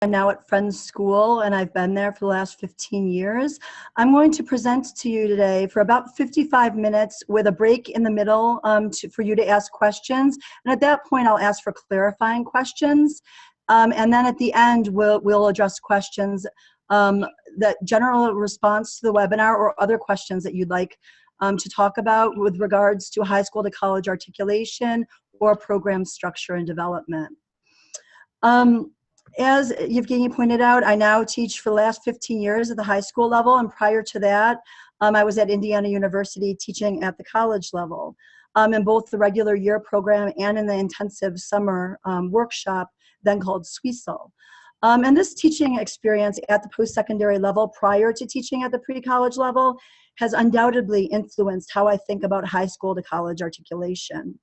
I'm now at Friends School, and I've been there for the last 15 years. I'm going to present to you today for about 55 minutes with a break in the middle for you to ask questions. And at that point, I'll ask for clarifying questions. And then at the end, we'll address questions that general response to the webinar or other questions that you'd like to talk about with regards to high school to college articulation or program structure and development. As Yevgeny pointed out, I now teach for the last 15 years at the high school level, and prior to that, I was at Indiana University teaching at the college level in both the regular year program and in the intensive summer workshop, then called SWISL. And this teaching experience at the post-secondary level prior to teaching at the pre-college level has undoubtedly influenced how I think about high school to college articulation.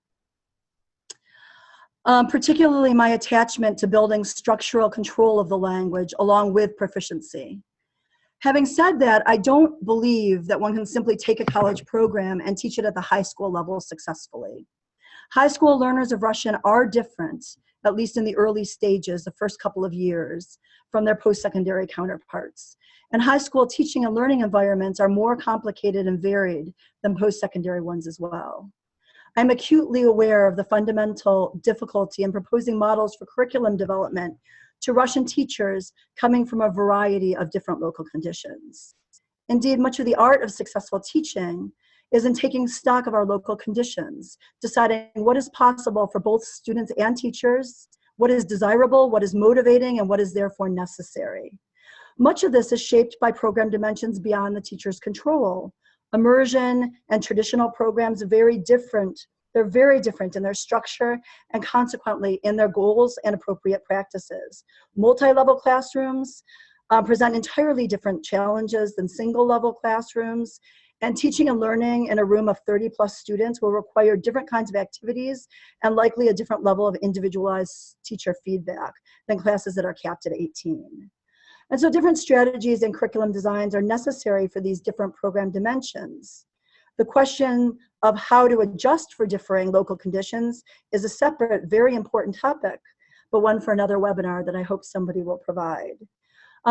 Particularly my attachment to building structural control of the language along with proficiency. Having said that, I don't believe that one can simply take a college program and teach it at the high school level successfully. High school learners of Russian are different, at least in the early stages, the first couple of years, from their post-secondary counterparts. And high school teaching and learning environments are more complicated and varied than post-secondary ones as well. I'm acutely aware of the fundamental difficulty in proposing models for curriculum development to Russian teachers coming from a variety of different local conditions. Indeed, much of the art of successful teaching is in taking stock of our local conditions, deciding what is possible for both students and teachers, what is desirable, what is motivating, and what is therefore necessary. Much of this is shaped by program dimensions beyond the teacher's control. Immersion and traditional programs are very different. They're very different in their structure and consequently in their goals and appropriate practices. Multi-level classrooms present entirely different challenges than single-level classrooms, and teaching and learning in a room of 30+ students will require different kinds of activities and likely a different level of individualized teacher feedback than classes that are capped at 18. And so different strategies and curriculum designs are necessary for these different program dimensions. The question of how to adjust for differing local conditions is a separate, very important topic, but one for another webinar that I hope somebody will provide.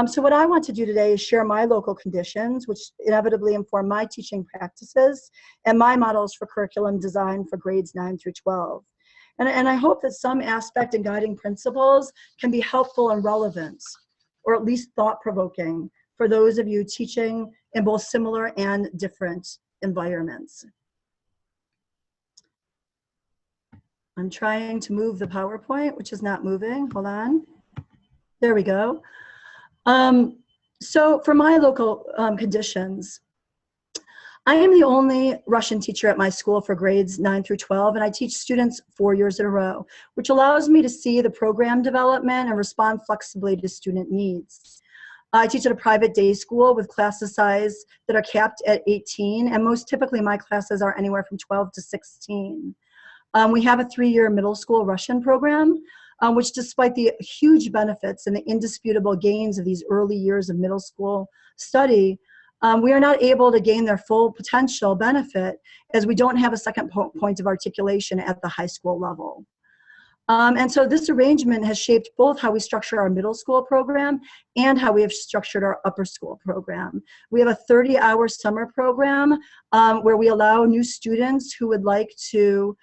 So what I want to do today is share my local conditions, which inevitably inform my teaching practices and my models for curriculum design for grades 9 through 12. And I hope that some aspect and guiding principles can be helpful and relevant, or at least thought-provoking for those of you teaching in both similar and different environments. I'm trying to move the PowerPoint, which is not moving. Hold on. There we go. So for my local conditions, I am the only Russian teacher at my school for grades 9 through 12, and I teach students 4 years in a row, which allows me to see the program development and respond flexibly to student needs. I teach at a private day school with classes size that are capped at 18, and most typically my classes are anywhere from 12 to 16. We have a 3-year middle school Russian program, which despite the huge benefits and the indisputable gains of these early years of middle school study, we are not able to gain their full potential benefit as we don't have a second point of articulation at the high school level. And so this arrangement has shaped both how we structure our middle school program and how we have structured our upper school program. We have a 30-hour summer program where we allow new students who would like to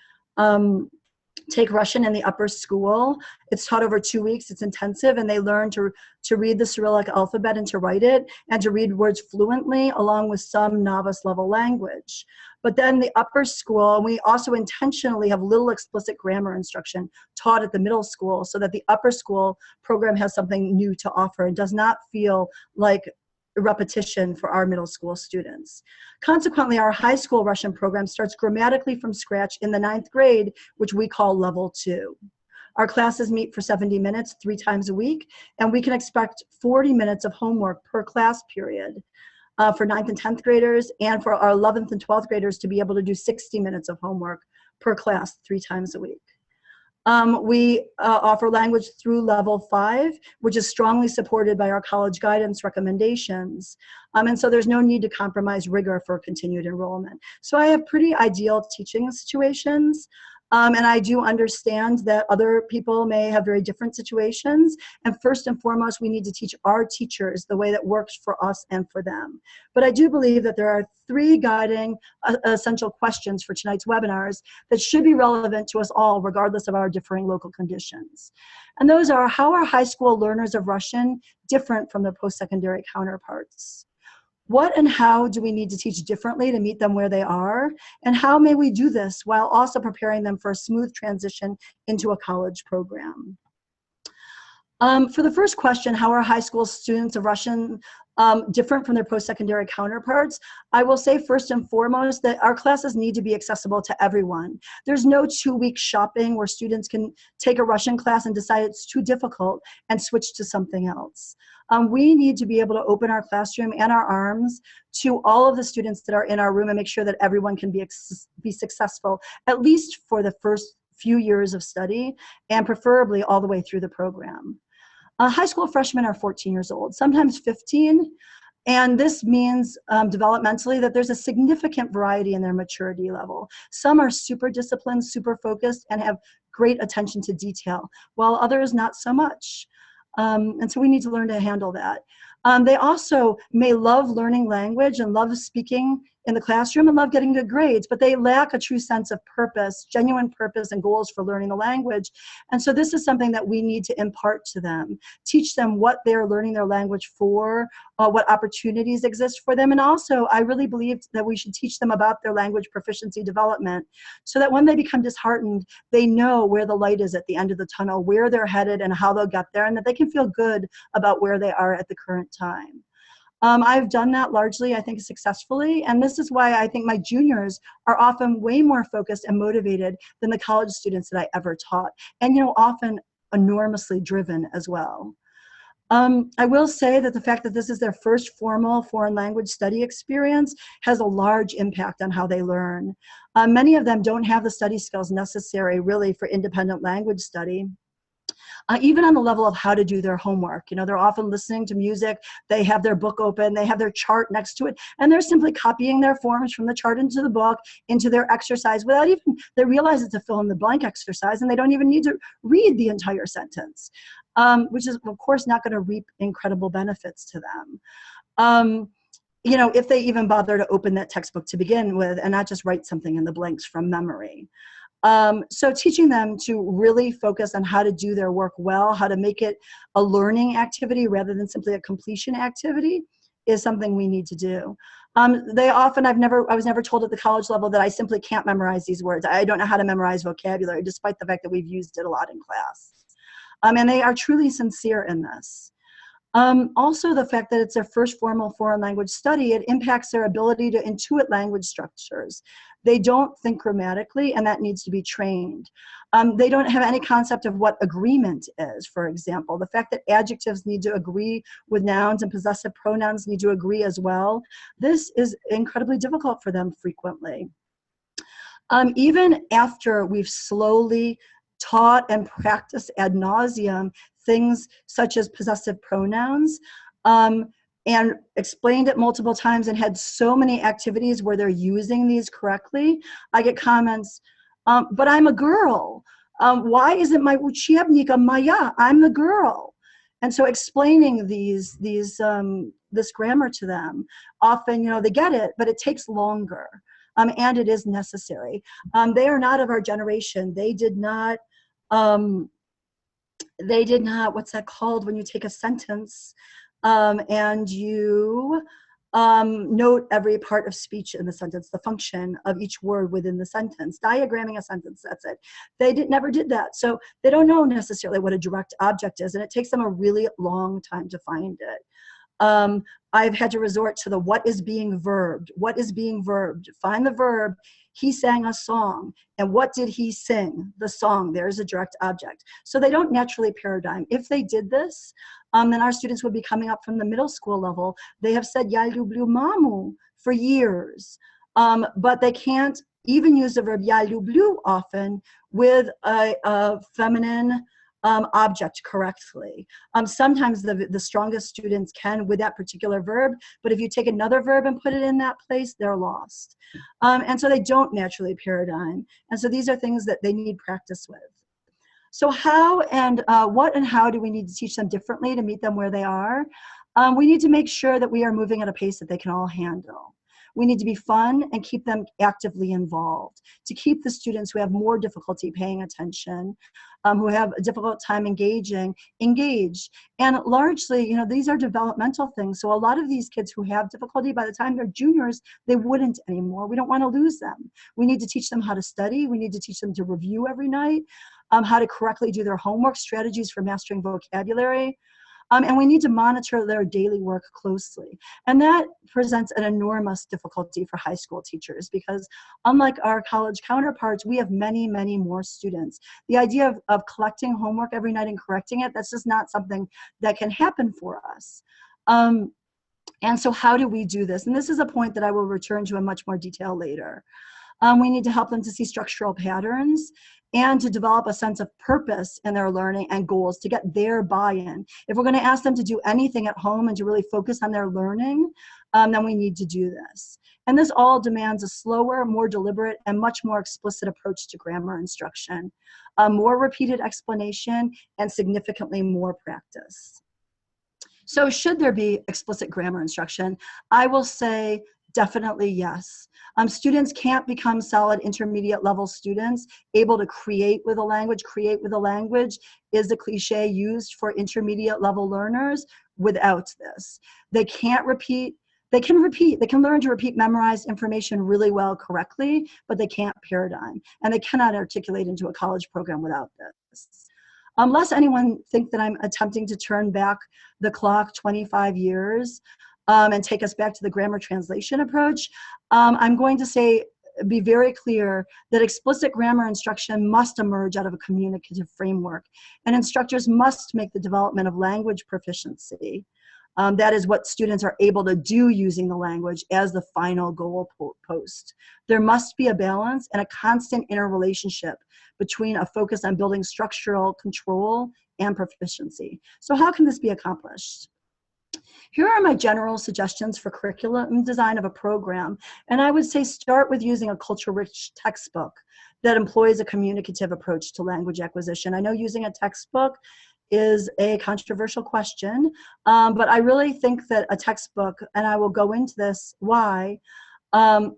take Russian in the upper school. It's taught over 2 weeks, it's intensive, and they learn to read the Cyrillic alphabet and to write it, and to read words fluently along with some novice level language. But then the upper school, we also intentionally have little explicit grammar instruction taught at the middle school so that the upper school program has something new to offer and does not feel like repetition for our middle school students. Consequently, our high school Russian program starts grammatically from scratch in the 9th grade, which we call level 2. Our classes meet for 70 minutes 3 times a week, and we can expect 40 minutes of homework per class period for 9th and 10th graders, and for our 11th and 12th graders to be able to do 60 minutes of homework per class 3 times a week. We offer language through level 5, which is strongly supported by our college guidance recommendations. And so there's no need to compromise rigor for continued enrollment. So I have pretty ideal teaching situations. And I do understand that other people may have very different situations. And first and foremost, we need to teach our teachers the way that works for us and for them. But I do believe that there are 3 guiding essential questions for tonight's webinars that should be relevant to us all, regardless of our differing local conditions. And those are, how are high school learners of Russian different from their post-secondary counterparts? What and how do we need to teach differently to meet them where they are? And how may we do this while also preparing them for a smooth transition into a college program? For the first question, how are high school students of Russian different from their post-secondary counterparts? I will say first and foremost that our classes need to be accessible to everyone. There's no 2-week shopping where students can take a Russian class and decide it's too difficult and switch to something else. We need to be able to open our classroom and our arms to all of the students that are in our room and make sure that everyone can be successful, at least for the first few years of study, and preferably all the way through the program. High school freshmen are 14 years old, sometimes 15, and this means developmentally that there's a significant variety in their maturity level. Some are super disciplined, super focused, and have great attention to detail, while others not so much. And so we need to learn to handle that. They also may love learning language and love speaking in the classroom and love getting good grades, but they lack a true sense of purpose, genuine purpose and goals for learning the language. And so this is something that we need to impart to them, teach them what they're learning their language for, what opportunities exist for them. And also, I really believe that we should teach them about their language proficiency development so that when they become disheartened, they know where the light is at the end of the tunnel, where they're headed and how they'll get there, and that they can feel good about where they are at the current time. I've done that largely, I think, successfully, and this is why I think my juniors are often way more focused and motivated than the college students that I ever taught, and often enormously driven as well. I will say that the fact that this is their first formal foreign language study experience has a large impact on how they learn. Many of them don't have the study skills necessary really for independent language study. Even on the level of how to do their homework. They're often listening to music, they have their book open, they have their chart next to it, and they're simply copying their forms from the chart into the book, into their exercise, without even, they realize it's a fill in the blank exercise, and they don't even need to read the entire sentence, which is, of course, not going to reap incredible benefits to them. If they even bother to open that textbook to begin with and not just write something in the blanks from memory. So teaching them to really focus on how to do their work well, how to make it a learning activity rather than simply a completion activity is something we need to do. They often, I was never told at the college level that I simply can't memorize these words. I don't know how to memorize vocabulary, despite the fact that we've used it a lot in class. And they are truly sincere in this. Also, the fact that it's their first formal foreign language study, it impacts their ability to intuit language structures. They don't think grammatically, and that needs to be trained. They don't have any concept of what agreement is, for example. The fact that adjectives need to agree with nouns and possessive pronouns need to agree as well. This is incredibly difficult for them frequently. Even after we've slowly taught and practiced ad nauseum things such as possessive pronouns, and explained it multiple times and had so many activities where they're using these correctly, I get comments, but I'm a girl. Why isn't my учебника моя? I'm the girl. And so explaining this grammar to them, often, they get it, but it takes longer, and it is necessary. They are not of our generation. They did not, what's that called when you take a sentence and you note every part of speech in the sentence, the function of each word within the sentence, diagramming a sentence, that's it. They never did that. So they don't know necessarily what a direct object is, and it takes them a really long time to find it. I've had to resort to the what is being verbed. What is being verbed? Find the verb. He sang a song. And what did he sing? The song. There's a direct object. So they don't naturally paradigm. If they did this, then our students would be coming up from the middle school level. They have said "Я люблю маму" for years, but they can't even use the verb "я люблю" often with a feminine object correctly. Sometimes the strongest students can with that particular verb, but if you take another verb and put it in that place, they're lost. And so they don't naturally paradigm. And so these are things that they need practice with. So how and what and how do we need to teach them differently to meet them where they are? We need to make sure that we are moving at a pace that they can all handle. We need to be fun and keep them actively involved, to keep the students who have more difficulty paying attention, who have a difficult time engaged. And largely, you know, these are developmental things. So a lot of these kids who have difficulty, by the time they're juniors, they wouldn't anymore. We don't want to lose them. We need to teach them how to study. We need to teach them to review every night, how to correctly do their homework, strategies for mastering vocabulary. And we need to monitor their daily work closely. And that presents an enormous difficulty for high school teachers because unlike our college counterparts, we have many, many more students. The idea of collecting homework every night and correcting it, that's just not something that can happen for us. And so how do we do this? And this is a point that I will return to in much more detail later. We need to help them to see structural patterns and to develop a sense of purpose in their learning and goals to get their buy-in. If we're going to ask them to do anything at home and to really focus on their learning, then we need to do this. And this all demands a slower, more deliberate, and much more explicit approach to grammar instruction, more repeated explanation, and significantly more practice. So should there be explicit grammar instruction? I will say definitely yes. Students can't become solid intermediate level students able to create with a language. Create with a language is the cliche used for intermediate level learners without this. They can't repeat. They can learn to repeat memorized information really well correctly, but they can't paradigm. And they cannot articulate into a college program without this. Unless anyone think that I'm attempting to turn back the clock 25 years, and take us back to the grammar translation approach, I'm going to say, be very clear that explicit grammar instruction must emerge out of a communicative framework, and instructors must make the development of language proficiency. That is what students are able to do using the language as the final goal post. There must be a balance and a constant interrelationship between a focus on building structural control and proficiency. So how can this be accomplished? Here are my general suggestions for curriculum design of a program. And I would say start with using a culture-rich textbook that employs a communicative approach to language acquisition. I know using a textbook is a controversial question, but I really think that a textbook, and I will go into this why,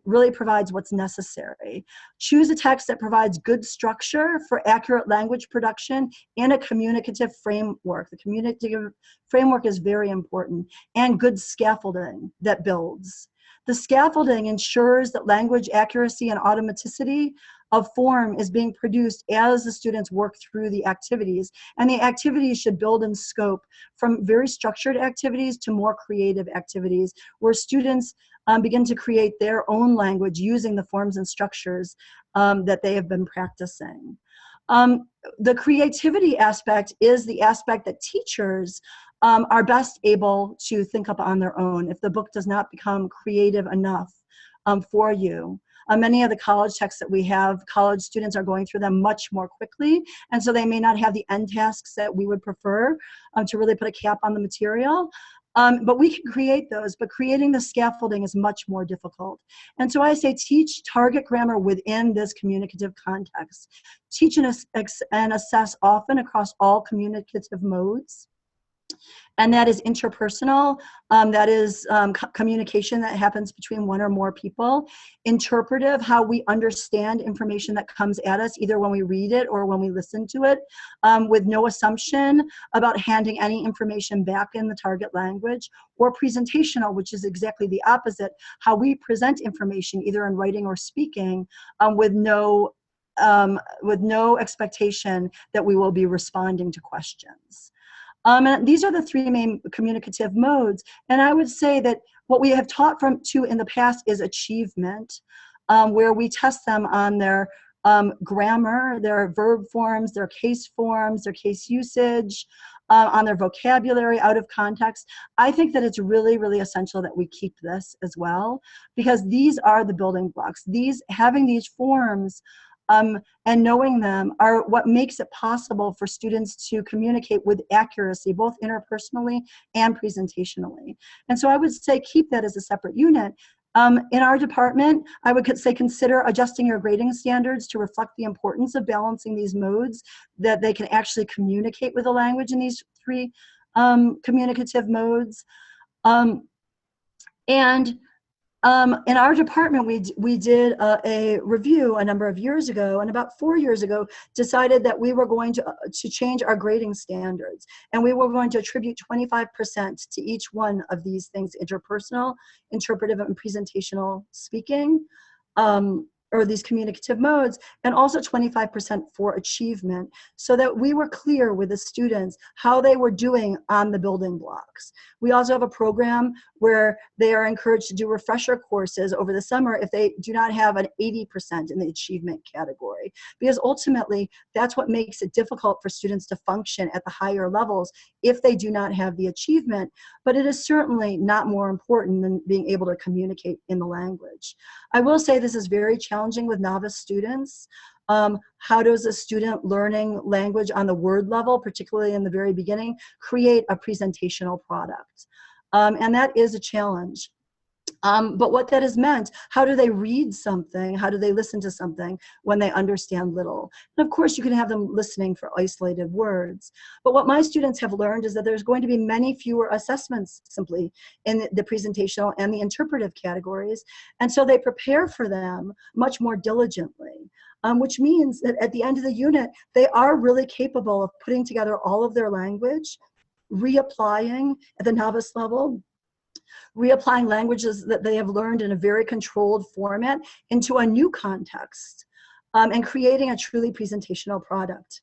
really provides what's necessary. Choose a text that provides good structure for accurate language production and a communicative framework. The communicative framework is very important, and good scaffolding that builds. The scaffolding ensures that language accuracy and automaticity of form is being produced as the students work through the activities. And the activities should build in scope from very structured activities to more creative activities where students begin to create their own language using the forms and structures that they have been practicing. The creativity aspect is the aspect that teachers are best able to think up on their own if the book does not become creative enough for you. Many of the college texts that we have, college students are going through them much more quickly, and so they may not have the end tasks that we would prefer to really put a cap on the material. But we can create those, but creating the scaffolding is much more difficult. And so I say teach target grammar within this communicative context. Teach and assess often across all communicative modes. And that is interpersonal, that is communication that happens between one or more people. Interpretive, how we understand information that comes at us, either when we read it or when we listen to it, with no assumption about handing any information back in the target language. Or presentational, which is exactly the opposite, how we present information, either in writing or speaking, with no expectation that we will be responding to questions. And these are the three main communicative modes. And I would say that what we have taught in the past is achievement, where we test them on their grammar, their verb forms, their case usage, on their vocabulary out of context. I think that it's really, really essential that we keep this as well, because these are the building blocks. Having these forms and knowing them are what makes it possible for students to communicate with accuracy, both interpersonally and presentationally. And so I would say keep that as a separate unit. In our department, I would say consider adjusting your grading standards to reflect the importance of balancing these modes, that they can actually communicate with the language in these three communicative modes. In our department, we did a review a number of years ago, and about 4 years ago, decided that we were going to change our grading standards, and we were going to attribute 25% to each one of these things: interpersonal, interpretive, and presentational speaking, or these communicative modes, and also 25% for achievement, so that we were clear with the students how they were doing on the building blocks. We also have a program where they are encouraged to do refresher courses over the summer if they do not have an 80% in the achievement category, because ultimately that's what makes it difficult for students to function at the higher levels if they do not have the achievement. But it is certainly not more important than being able to communicate in the language. I will say this is very challenging with novice students. How does a student learning language on the word level, particularly in the very beginning, create a presentational product? And that is a challenge. But what that has meant, how do they read something? How do they listen to something when they understand little? And of course, you can have them listening for isolated words. But what my students have learned is that there's going to be many fewer assessments simply in the presentational and the interpretive categories. And so they prepare for them much more diligently, which means that at the end of the unit, they are really capable of putting together all of their language, reapplying at the novice level, reapplying languages that they have learned in a very controlled format into a new context, and creating a truly presentational product.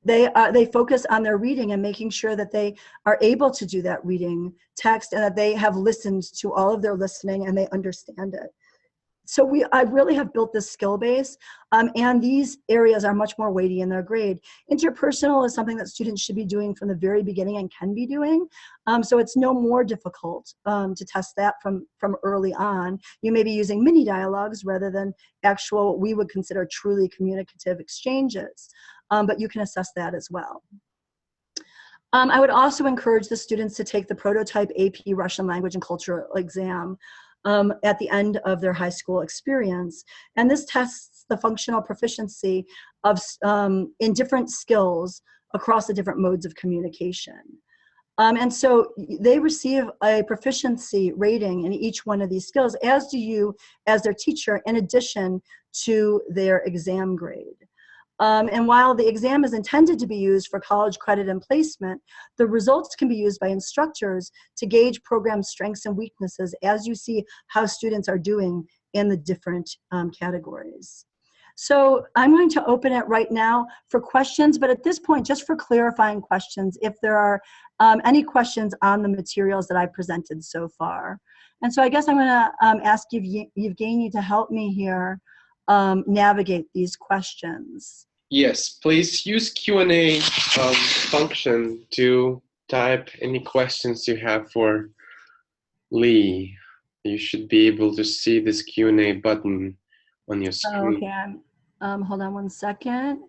They focus on their reading and making sure that they are able to do that reading text and that they have listened to all of their listening and they understand it. So I really have built this skill base, and these areas are much more weighty in their grade. Interpersonal is something that students should be doing from the very beginning and can be doing. So it's no more difficult to test that from early on. You may be using mini dialogues rather than actual, what we would consider truly communicative exchanges, but you can assess that as well. I would also encourage the students to take the prototype AP Russian language and culture exam at the end of their high school experience. And this tests the functional proficiency of in different skills across the different modes of communication. And so they receive a proficiency rating in each one of these skills, as do you as their teacher, in addition to their exam grade. And while the exam is intended to be used for college credit and placement, the results can be used by instructors to gauge program strengths and weaknesses as you see how students are doing in the different categories. So I'm going to open it right now for questions, but at this point, just for clarifying questions, if there are any questions on the materials that I presented so far. And so I guess I'm going to ask Evgeny to help me here navigate these questions. Yes, please use Q&A function to type any questions you have for Lee. You should be able to see this Q&A button on your screen. Okay, hold on one second.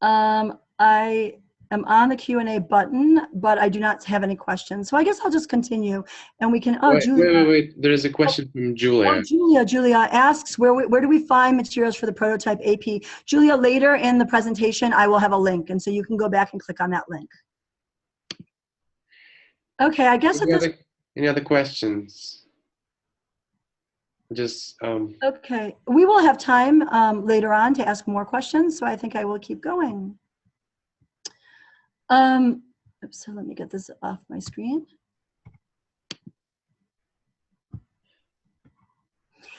I am on the Q&A button, but I do not have any questions. So I guess I'll just continue and we can, wait. There is a question from Julia. Oh, Julia asks, where do we find materials for the prototype AP? Julia, later in the presentation, I will have a link, and so you can go back and click on that link. Okay, I guess any other questions? Just okay, we will have time later on to ask more questions, so I think I will keep going. So let me get this off my screen.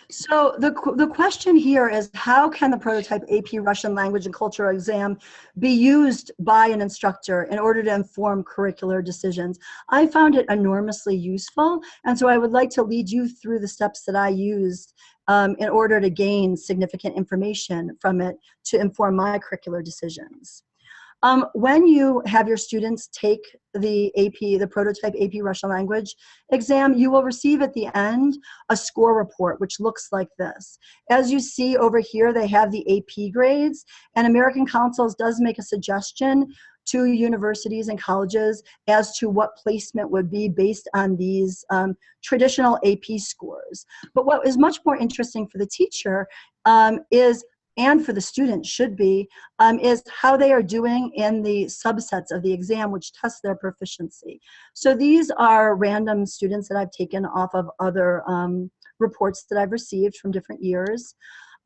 So the question here is, how can the prototype AP Russian language and culture exam be used by an instructor in order to inform curricular decisions? I found it enormously useful, and so I would like to lead you through the steps that I used in order to gain significant information from it to inform my curricular decisions. When you have your students take the AP, the prototype AP Russian language exam, you will receive at the end a score report, which looks like this. As you see over here, they have the AP grades, and American Councils does make a suggestion to universities and colleges as to what placement would be based on these traditional AP scores. But what is much more interesting for the teacher is, and for the student should be, is how they are doing in the subsets of the exam, which test their proficiency. So these are random students that I've taken off of other reports that I've received from different years.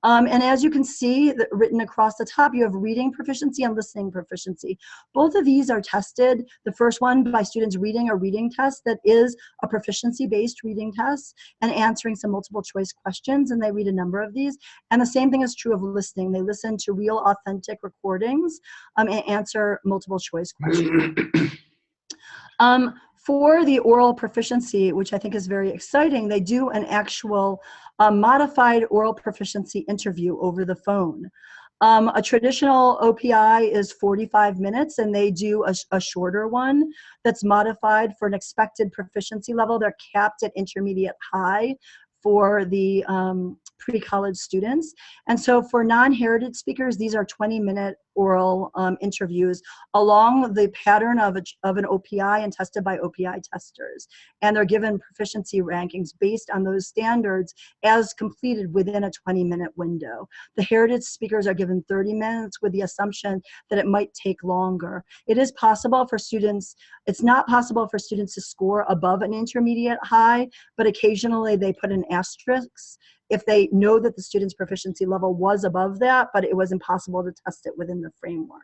And as you can see, written across the top, you have reading proficiency and listening proficiency. Both of these are tested. The first one by students reading a reading test that is a proficiency-based reading test and answering some multiple choice questions, and they read a number of these. And the same thing is true of listening. They listen to real, authentic recordings and answer multiple choice questions. For the oral proficiency, which I think is very exciting, they do an actual modified oral proficiency interview over the phone. A traditional OPI is 45 minutes, and they do a shorter one that's modified for an expected proficiency level. They're capped at intermediate high for the pre-college students. And so for non-heritage speakers, these are 20-minute oral interviews along the pattern of an OPI and tested by OPI testers. And they're given proficiency rankings based on those standards as completed within a 20-minute window. The heritage speakers are given 30 minutes with the assumption that it might take longer. It is possible for students, it's not possible for students to score above an intermediate high, but occasionally they put an asterisk if they know that the student's proficiency level was above that, but it was impossible to test it within the framework.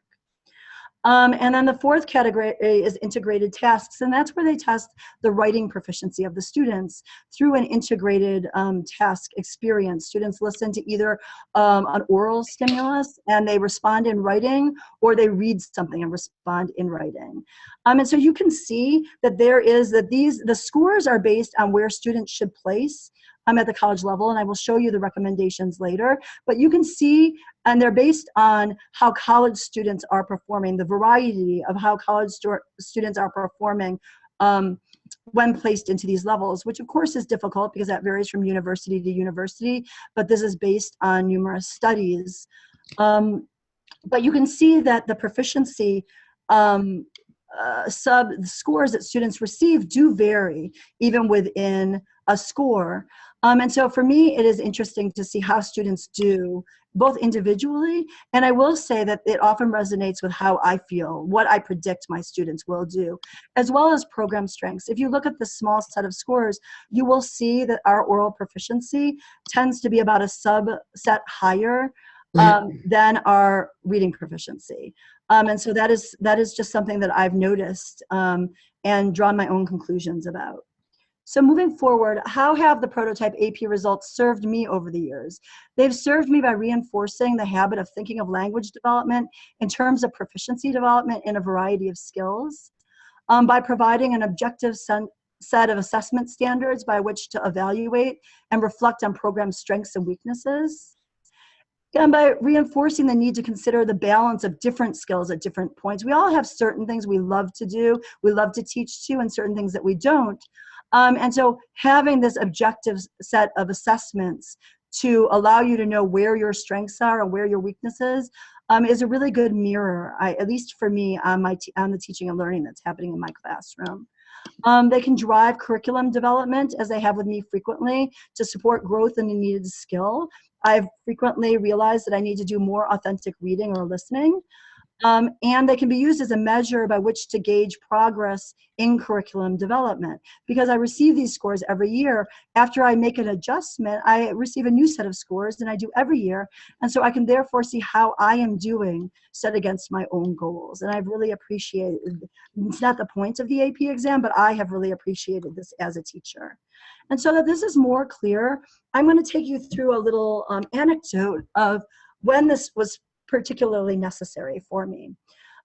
And then the fourth category is integrated tasks, and that's where they test the writing proficiency of the students through an integrated task experience. Students listen to either an oral stimulus and they respond in writing, or they read something and respond in writing. And so you can see that the scores are based on where students should place at the college level, and I will show you the recommendations later. But you can see, and they're based on how college students are performing, the variety of how college students are performing when placed into these levels, which of course is difficult because that varies from university to university, but this is based on numerous studies. But you can see that the proficiency scores that students receive do vary even within a score. And so for me, it is interesting to see how students do both individually, and I will say that it often resonates with how I feel, what I predict my students will do, as well as program strengths. If you look at the small set of scores, you will see that our oral proficiency tends to be about a subset higher than our reading proficiency. And so that is just something that I've noticed and drawn my own conclusions about. So moving forward, how have the prototype AP results served me over the years? They've served me by reinforcing the habit of thinking of language development in terms of proficiency development in a variety of skills, by providing an objective set of assessment standards by which to evaluate and reflect on program strengths and weaknesses, and by reinforcing the need to consider the balance of different skills at different points. We all have certain things we love to do, we love to teach to, and certain things that we don't. And so having this objective set of assessments to allow you to know where your strengths are and where your weaknesses is a really good mirror, at least for me, on the teaching and learning that's happening in my classroom. They can drive curriculum development, as they have with me frequently, to support growth in a needed skill. I've frequently realized that I need to do more authentic reading or listening. And they can be used as a measure by which to gauge progress in curriculum development. Because I receive these scores every year, after I make an adjustment, I receive a new set of scores, and I do every year. And so I can therefore see how I am doing set against my own goals. And I've really appreciated, it's not the point of the AP exam, but I have really appreciated this as a teacher. And so that this is more clear, I'm going to take you through a little anecdote of when this was particularly necessary for me.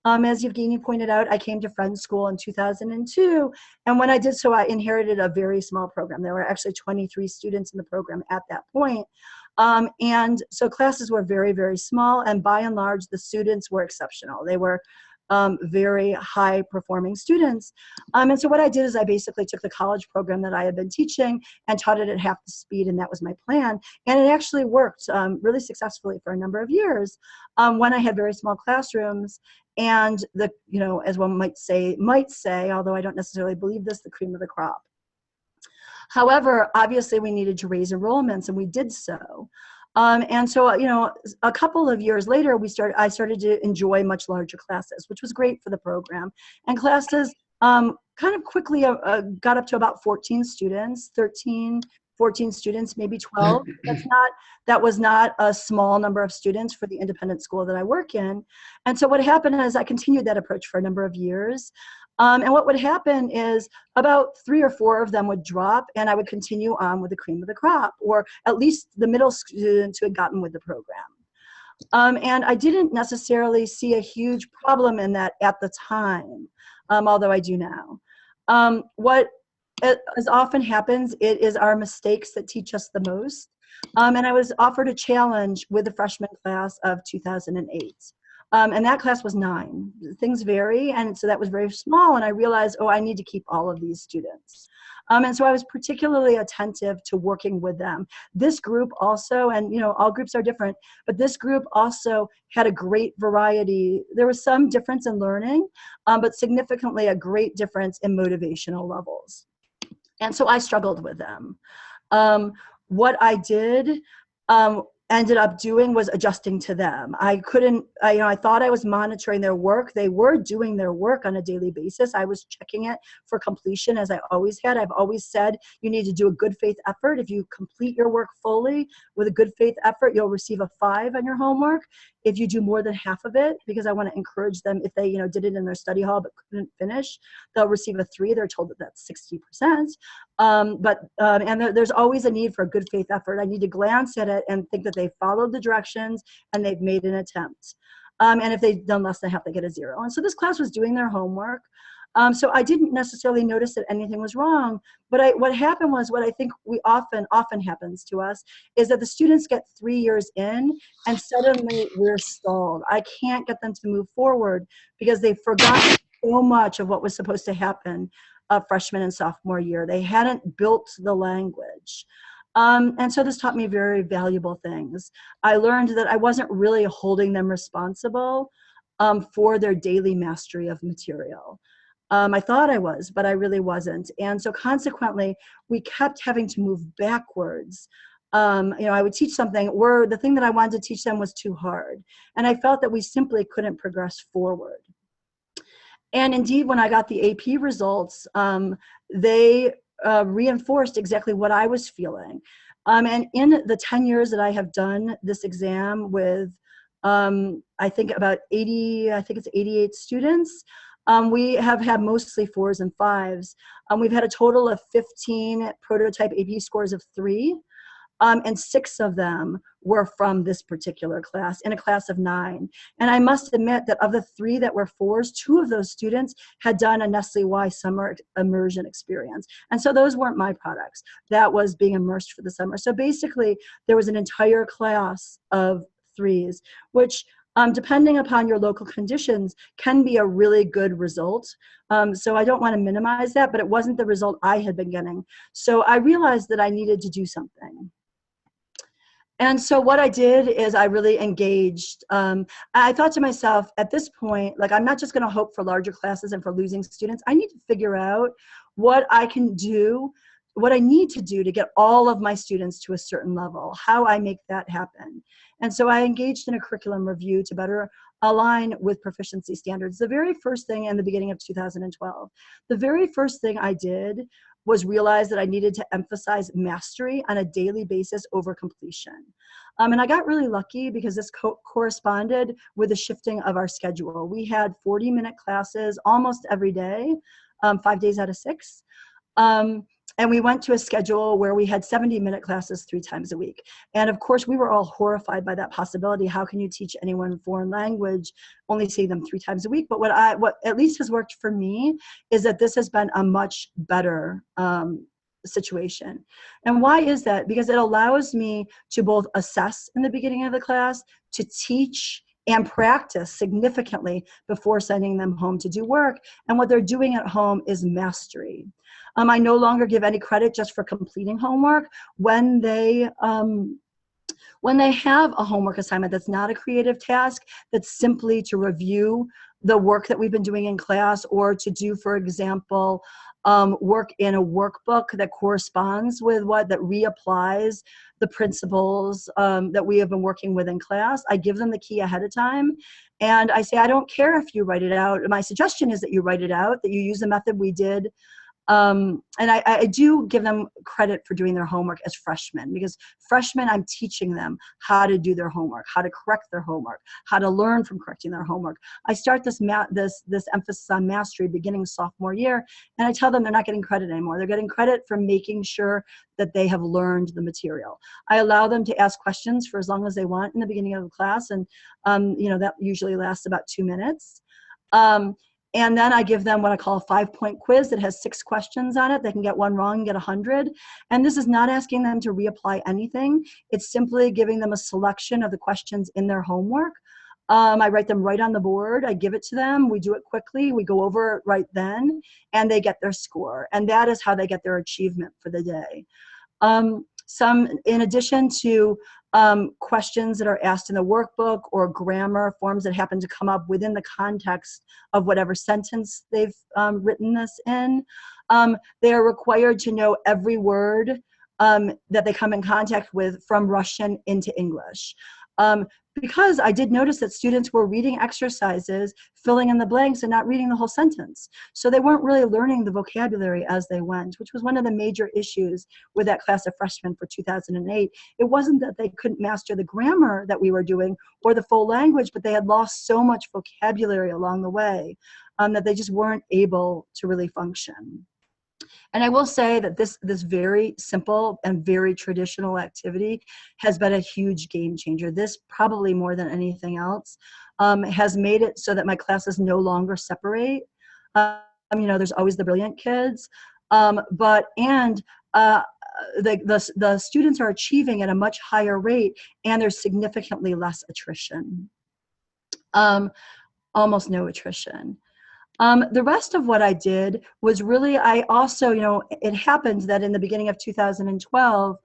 As Evgeny pointed out, I came to Friends School in 2002, and when I did so, I inherited a very small program. There were actually 23 students in the program at that point. And so classes were very, very small, and by and large, the students were exceptional. They were very high performing students. And so what I did is I basically took the college program that I had been teaching and taught it at half the speed, and that was my plan. And it actually worked really successfully for a number of years when I had very small classrooms. And the, as one might say, although I don't necessarily believe this, the cream of the crop. However, obviously we needed to raise enrollments, and we did so. And so, a couple of years later, I started to enjoy much larger classes, which was great for the program. And classes kind of quickly got up to about 14 students, 13, 14 students, maybe 12. That was not a small number of students for the independent school that I work in. And so what happened is I continued that approach for a number of years. And what would happen is about 3 or 4 of them would drop, and I would continue on with the cream of the crop, or at least the middle students who had gotten with the program. And I didn't necessarily see a huge problem in that at the time, although I do now. What as often happens, it is our mistakes that teach us the most. And I was offered a challenge with the freshman class of 2008. And that class was 9. Things vary, and so that was very small, and I realized, I need to keep all of these students. And so I was particularly attentive to working with them. This group also, and all groups are different, but this group also had a great variety. There was some difference in learning, but significantly a great difference in motivational levels. And so I struggled with them. What I did, ended up doing was adjusting to them. I thought I was monitoring their work. They were doing their work on a daily basis. I was checking it for completion, as I always had. I've always said you need to do a good faith effort. If you complete your work fully with a good faith effort, you'll receive a 5 on your homework. If you do more than half of it, because I want to encourage them, if they did it in their study hall but couldn't finish, they'll receive a 3. They're told that that's 60%. And there's always a need for a good faith effort. I need to glance at it and think that they followed the directions and they've made an attempt. And if they've done less than half, they get a 0. And so this class was doing their homework. So I didn't necessarily notice that anything was wrong, but what happened was, what I think we often happens to us, is that the students get 3 years in and suddenly we're stalled. I can't get them to move forward because they forgot so much of what was supposed to happen freshman and sophomore year. They hadn't built the language. And so this taught me very valuable things. I learned that I wasn't really holding them responsible for their daily mastery of material. I thought I was, but I really wasn't. And so consequently, we kept having to move backwards. I would teach something where the thing that I wanted to teach them was too hard. And I felt that we simply couldn't progress forward. And indeed, when I got the AP results, they reinforced exactly what I was feeling. And in the 10 years that I have done this exam with, I think about 88 students, we have had mostly 4s and 5s. We've had a total of 15 prototype AP scores of 3, and 6 of them were from this particular class, in a class of 9. And I must admit that of the 3 that were 4s, 2 of those students had done a Nestle Y summer immersion experience. And so those weren't my products. That was being immersed for the summer. So basically, there was an entire class of 3s, which depending upon your local conditions, can be a really good result. So I don't want to minimize that, but it wasn't the result I had been getting. So I realized that I needed to do something. And so what I did is I really engaged. I thought to myself, at this point, I'm not just going to hope for larger classes and for losing students. I need to figure out what I can do, what I need to do to get all of my students to a certain level, how I make that happen. And so I engaged in a curriculum review to better align with proficiency standards. The very first thing in the beginning of 2012, the very first thing I did was realize that I needed to emphasize mastery on a daily basis over completion. And I got really lucky because this corresponded with the shifting of our schedule. We had 40-minute classes almost every day, 5 days out of 6. And we went to a schedule where we had 70-minute classes 3 times a week. And of course, we were all horrified by that possibility. How can you teach anyone foreign language, only see them 3 times a week? But what at least has worked for me is that this has been a much better situation. And why is that? Because it allows me to both assess in the beginning of the class, to teach, and practice significantly before sending them home to do work. And what they're doing at home is mastery. I no longer give any credit just for completing homework. When they have a homework assignment that's not a creative task, that's simply to review the work that we've been doing in class, or to do, for example, work in a workbook that corresponds with that reapplies the principles that we have been working with in class, I give them the key ahead of time. And I say, I don't care if you write it out. My suggestion is that you write it out, that you use the method we did. And I do give them credit for doing their homework as freshmen, because freshmen, I'm teaching them how to do their homework, how to correct their homework, how to learn from correcting their homework. I start this emphasis on mastery beginning sophomore year, and I tell them they're not getting credit anymore. They're getting credit for making sure that they have learned the material. I allow them to ask questions for as long as they want in the beginning of the class, and that usually lasts about 2 minutes. And then I give them what I call a 5-point quiz that has 6 questions on it. They can get one wrong and get 100. And this is not asking them to reapply anything. It's simply giving them a selection of the questions in their homework. I write them right on the board. I give it to them. We do it quickly. We go over it right then, and they get their score. And that is how they get their achievement for the day. In addition to questions that are asked in the workbook, or grammar forms that happen to come up within the context of whatever sentence they've written this in, they are required to know every word that they come in contact with from Russian into English. Because I did notice that students were reading exercises, filling in the blanks, and not reading the whole sentence. So they weren't really learning the vocabulary as they went, which was one of the major issues with that class of freshmen for 2008. It wasn't that they couldn't master the grammar that we were doing or the full language, but they had lost so much vocabulary along the way that they just weren't able to really function. And I will say that this very simple and very traditional activity has been a huge game changer. This, probably more than anything else, has made it so that my classes no longer separate. There's always the brilliant kids, the students are achieving at a much higher rate, and there's significantly less attrition. Almost no attrition. The rest of what I did was really, I also, it happened that in the beginning of 2012,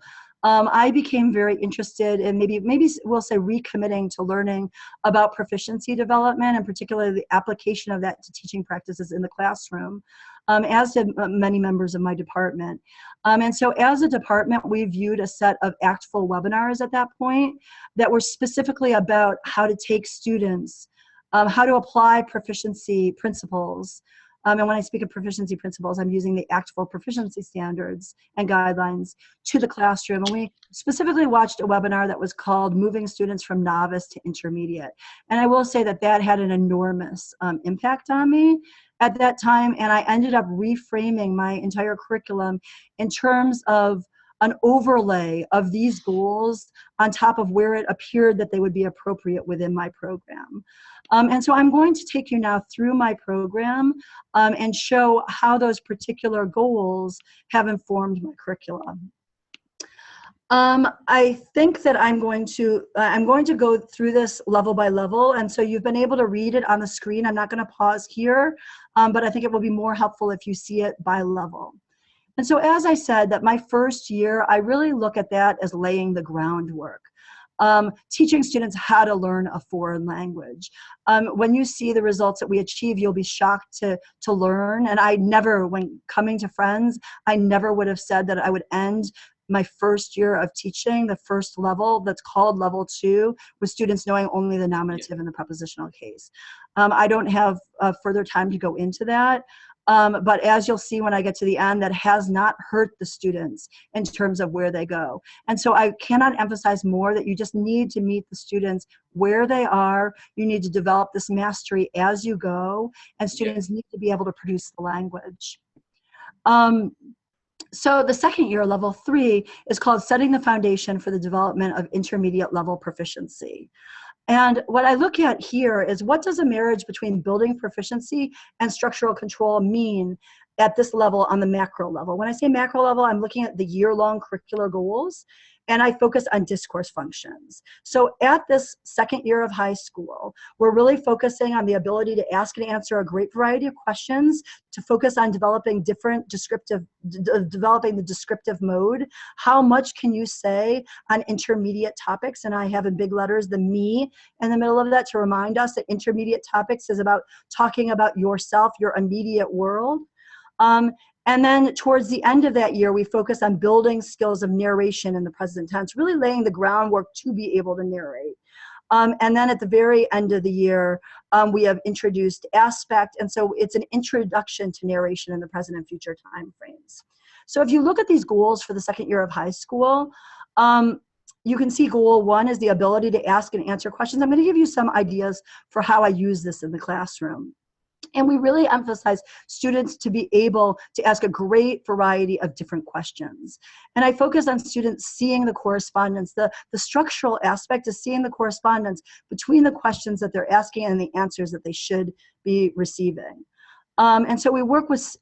I became very interested in maybe we'll say recommitting to learning about proficiency development, and particularly the application of that to teaching practices in the classroom, as did many members of my department. And so as a department, we viewed a set of ACTful webinars at that point that were specifically about how to take students, how to apply proficiency principles. And when I speak of proficiency principles, I'm using the ACTful proficiency standards and guidelines to the classroom. And we specifically watched a webinar that was called Moving Students from Novice to Intermediate. And I will say that that had an enormous impact on me at that time. And I ended up reframing my entire curriculum in terms of an overlay of these goals on top of where it appeared that they would be appropriate within my program. And so I'm going to take you now through my program and show how those particular goals have informed my curriculum. I think that I'm going to go through this level by level, and so you've been able to read it on the screen. I'm not going to pause here, but I think it will be more helpful if you see it by level. And so as I said, that my first year, I really look at that as laying the groundwork. Teaching students how to learn a foreign language. When you see the results that we achieve, you'll be shocked to learn. And I never, when coming to Friends, I never would have said that I would end my first year of teaching, the first level that's called level 2, with students knowing only the nominative and the prepositional case. I don't have further time to go into that. But as you'll see when I get to the end, that has not hurt the students in terms of where they go. And so I cannot emphasize more that you just need to meet the students where they are. You need to develop this mastery as you go, and students need to be able to produce the language. So the second year, level 3, is called Setting the Foundation for the Development of Intermediate Level Proficiency. And what I look at here is, what does a marriage between building proficiency and structural control mean at this level, on the macro level? When I say macro level, I'm looking at the year-long curricular goals. and I focus on discourse functions. So at this second year of high school, we're really focusing on the ability to ask and answer a great variety of questions, to focus on developing different developing the descriptive mode. How much can you say on intermediate topics? And I have in big letters the me in the middle of that to remind us that intermediate topics is about talking about yourself, your immediate world. And then towards the end of that year, we focus on building skills of narration in the present tense, really laying the groundwork to be able to narrate. And then at the very end of the year, we have introduced aspect. And so it's an introduction to narration in the present and future time frames. So if you look at these goals for the second year of high school, you can see goal 1 is the ability to ask and answer questions. I'm going to give you some ideas for how I use this in the classroom. And we really emphasize students to be able to ask a great variety of different questions. And I focus on students seeing the correspondence. The structural aspect is seeing the correspondence between the questions that they're asking and the answers that they should be receiving. And so we work with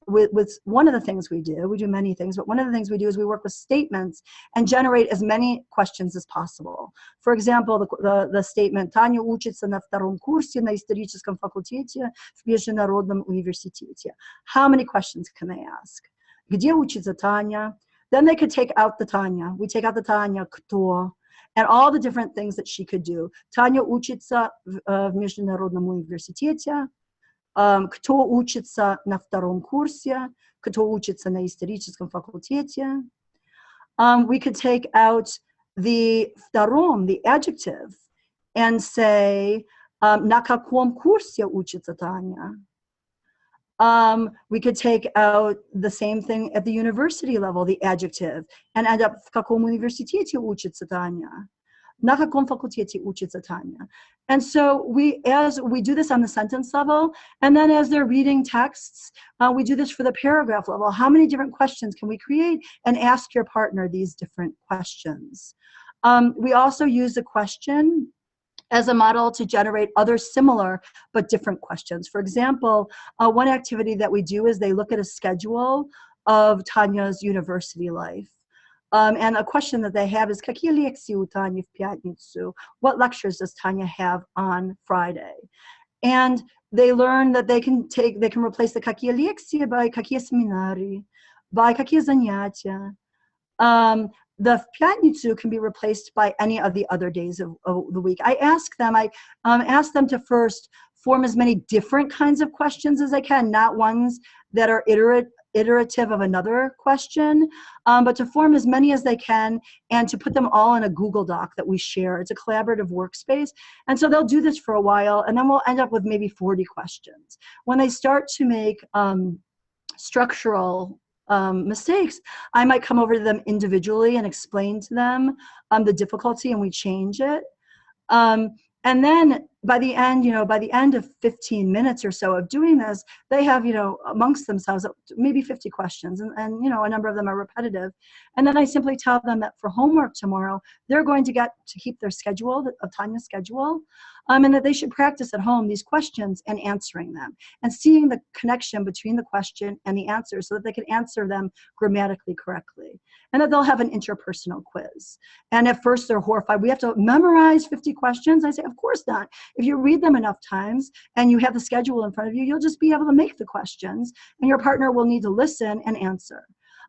one of the things we do many things, but one of the things we do is we work with statements and generate as many questions as possible. For example, the statement «Таня учится на втором курсе на историческом факультете в Международном университете». How many questions can they ask? Где учится Таня? Then they could take out the Таня. We take out the Таня, кто? And all the different things that she could do. Таня учится в Международном университете. Кто учится на втором курсе, кто учится на историческом факультете. We could take out the втором, the adjective, and say, на каком курсе учится Таня. We could take out the same thing at the university level, the adjective, and end up в каком университете учится Таня. На каком факультете учится Таня. And so as we do this on the sentence level, and then as they're reading texts, we do this for the paragraph level. How many different questions can we create and ask your partner these different questions? We also use the question as a model to generate other similar but different questions. For example, one activity that we do is they look at a schedule of Tanya's university life. And a question that they have is, какие лекции у Тани в пятницу? What lectures does Tanya have on Friday? And they learn that they can replace the какие лекции by какие семинары, by какие занятия. The в пятницу can be replaced by any of the other days of the week. I ask them to first form as many different kinds of questions as I can, not ones that are iterative of another question, but to form as many as they can and to put them all in a Google Doc that we share. It's a collaborative workspace. And so they'll do this for a while, and then we'll end up with maybe 40 questions. When they start to make structural mistakes, I might come over to them individually and explain to them the difficulty, and we change it. And then by the end of 15 minutes or so of doing this, they have, amongst themselves, maybe 50 questions, and a number of them are repetitive. And then I simply tell them that for homework tomorrow, they're going to get to keep their schedule, of Tanya's schedule, and that they should practice at home these questions and answering them, and seeing the connection between the question and the answer so that they can answer them grammatically correctly. And that they'll have an interpersonal quiz. And at first they're horrified. We have to memorize 50 questions. I say, of course not. If you read them enough times and you have the schedule in front of you, you'll just be able to make the questions, and your partner will need to listen and answer.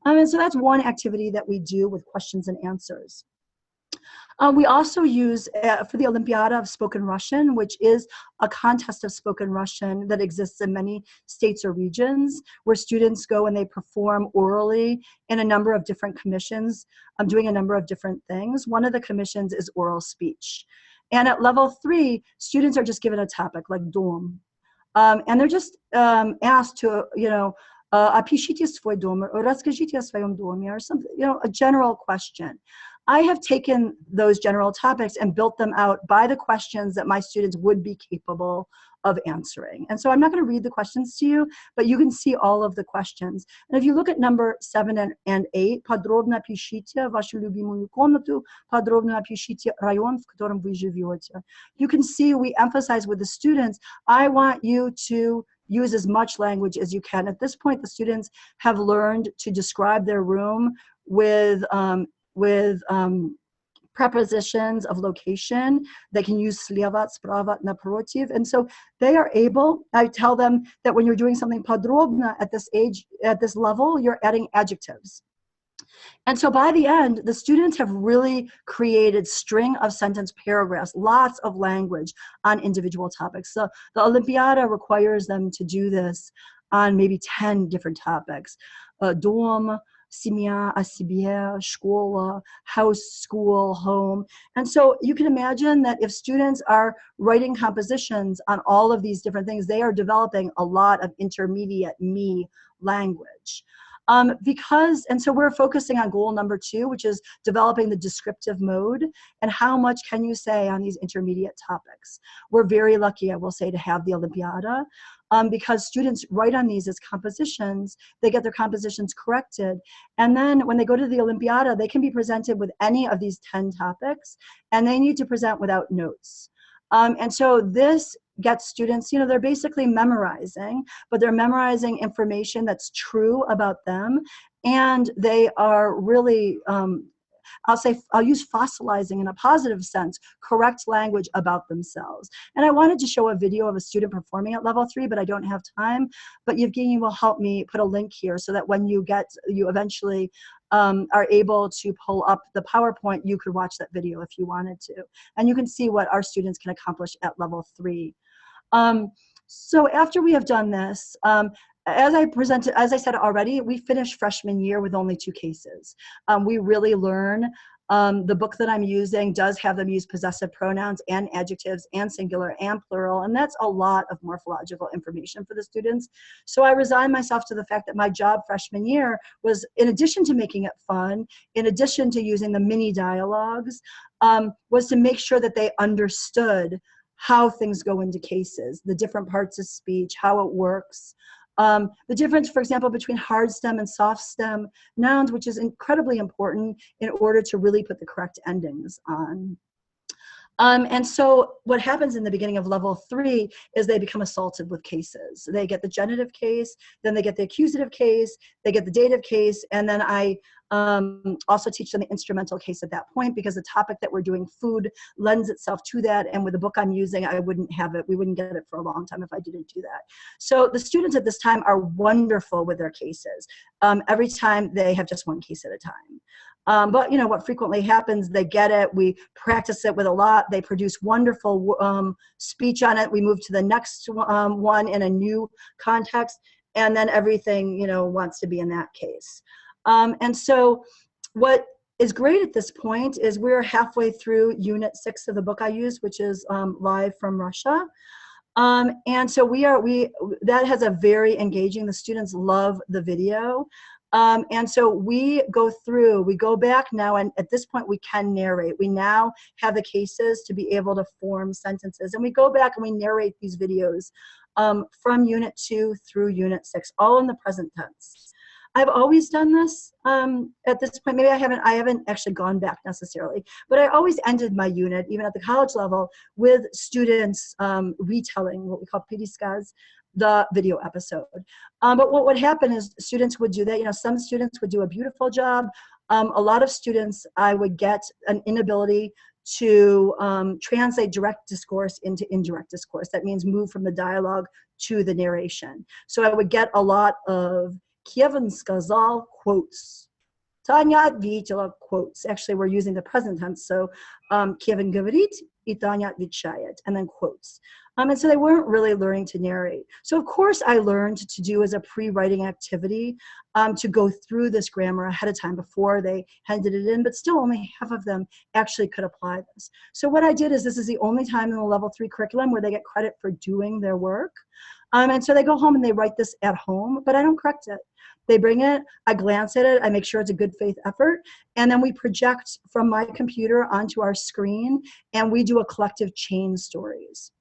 And so that's one activity that we do with questions and answers. We also use, for the Olympiada of Spoken Russian, which is a contest of spoken Russian that exists in many states or regions, where students go and they perform orally in a number of different commissions, doing a number of different things. One of the commissions is oral speech. And at level 3, students are just given a topic like dom. And they're just asked to, опишите свой дом, or расскажите о своем доме, or something, a general question. I have taken those general topics and built them out by the questions that my students would be capable of answering. And so I'm not going to read the questions to you, but you can see all of the questions. And if you look at number 7 and 8, подробно опишите вашу любимую комнату, подробно опишите район, в котором вы живете. You can see we emphasize with the students, I want you to use as much language as you can. At this point, the students have learned to describe their room with prepositions of location. They can use sleva, sprava, naprotiv. And so they are able, I tell them that when you're doing something podrobna at this age, at this level, you're adding adjectives. And so by the end, the students have really created string of sentence paragraphs, lots of language on individual topics. So the Olympiada requires them to do this on maybe 10 different topics. Dom, семья, о себе, школа, house, school, home. And so you can imagine that if students are writing compositions on all of these different things, they are developing a lot of intermediate me language. And so we're focusing on goal number 2, which is developing the descriptive mode and how much can you say on these intermediate topics. We're very lucky, I will say, to have the Olympiada because students write on these as compositions, they get their compositions corrected, and then when they go to the Olympiada, they can be presented with any of these 10 topics, and they need to present without notes. And so this gets students, you know, they're basically memorizing, but they're memorizing information that's true about them. And they are really, I'll use fossilizing in a positive sense, correct language about themselves. And I wanted to show a video of a student performing at level 3, but I don't have time. But Yevgeny will help me put a link here so that when you eventually are able to pull up the PowerPoint, you could watch that video if you wanted to. And you can see what our students can accomplish at level 3. So after we have done this, as I said already, we finished freshman year with only 2 cases. We really learn. The book that I'm using does have them use possessive pronouns and adjectives and singular and plural, and that's a lot of morphological information for the students. So I resigned myself to the fact that my job freshman year was, in addition to making it fun, in addition to using the mini dialogues, was to make sure that they understood how things go into cases, the different parts of speech, how it works. The difference, for example, between hard stem and soft stem nouns, which is incredibly important in order to really put the correct endings on. And so what happens in the beginning of level 3 is they become assaulted with cases. They get the genitive case, then they get the accusative case, they get the dative case, and then I also teach them the instrumental case at that point because the topic that we're doing, food, lends itself to that. And with the book I'm using, I wouldn't have it. We wouldn't get it for a long time if I didn't do that. So the students at this time are wonderful with their cases. Every time they have just 1 case at a time. But you know what frequently happens, they get it, we practice it with a lot, they produce wonderful speech on it, we move to the next one in a new context, and then everything, you know, wants to be in that case. And so what is great at this point is we're halfway through unit 6 of the book I use, which is Live from Russia. And so that has a very engaging, the students love the video. And so we go back now, and at this point we can narrate. We now have the cases to be able to form sentences. And we go back and we narrate these videos from unit 2 through unit 6, all in the present tense. I've always done this at this point. Maybe I haven't actually gone back necessarily, but I always ended my unit, even at the college level, with students retelling what we call piriskaz, the video episode. But what would happen is students would do that. You know, some students would do a beautiful job. A lot of students, I would get an inability to translate direct discourse into indirect discourse. That means move from the dialogue to the narration. So I would get a lot of Kevin сказал quotes. Tanya ответила quotes. Actually, we're using the present tense. So Kevin говорит, и Tanya отвечает, and then quotes. And so they weren't really learning to narrate. So of course I learned to do as a pre-writing activity to go through this grammar ahead of time before they handed it in, but still only half of them actually could apply this. So what I did is this is the only time in the level 3 curriculum where they get credit for doing their work. And so they go home and they write this at home, but I don't correct it. They bring it, I glance at it, I make sure it's a good faith effort, and then we project from my computer onto our screen, and we do a collective chain stories.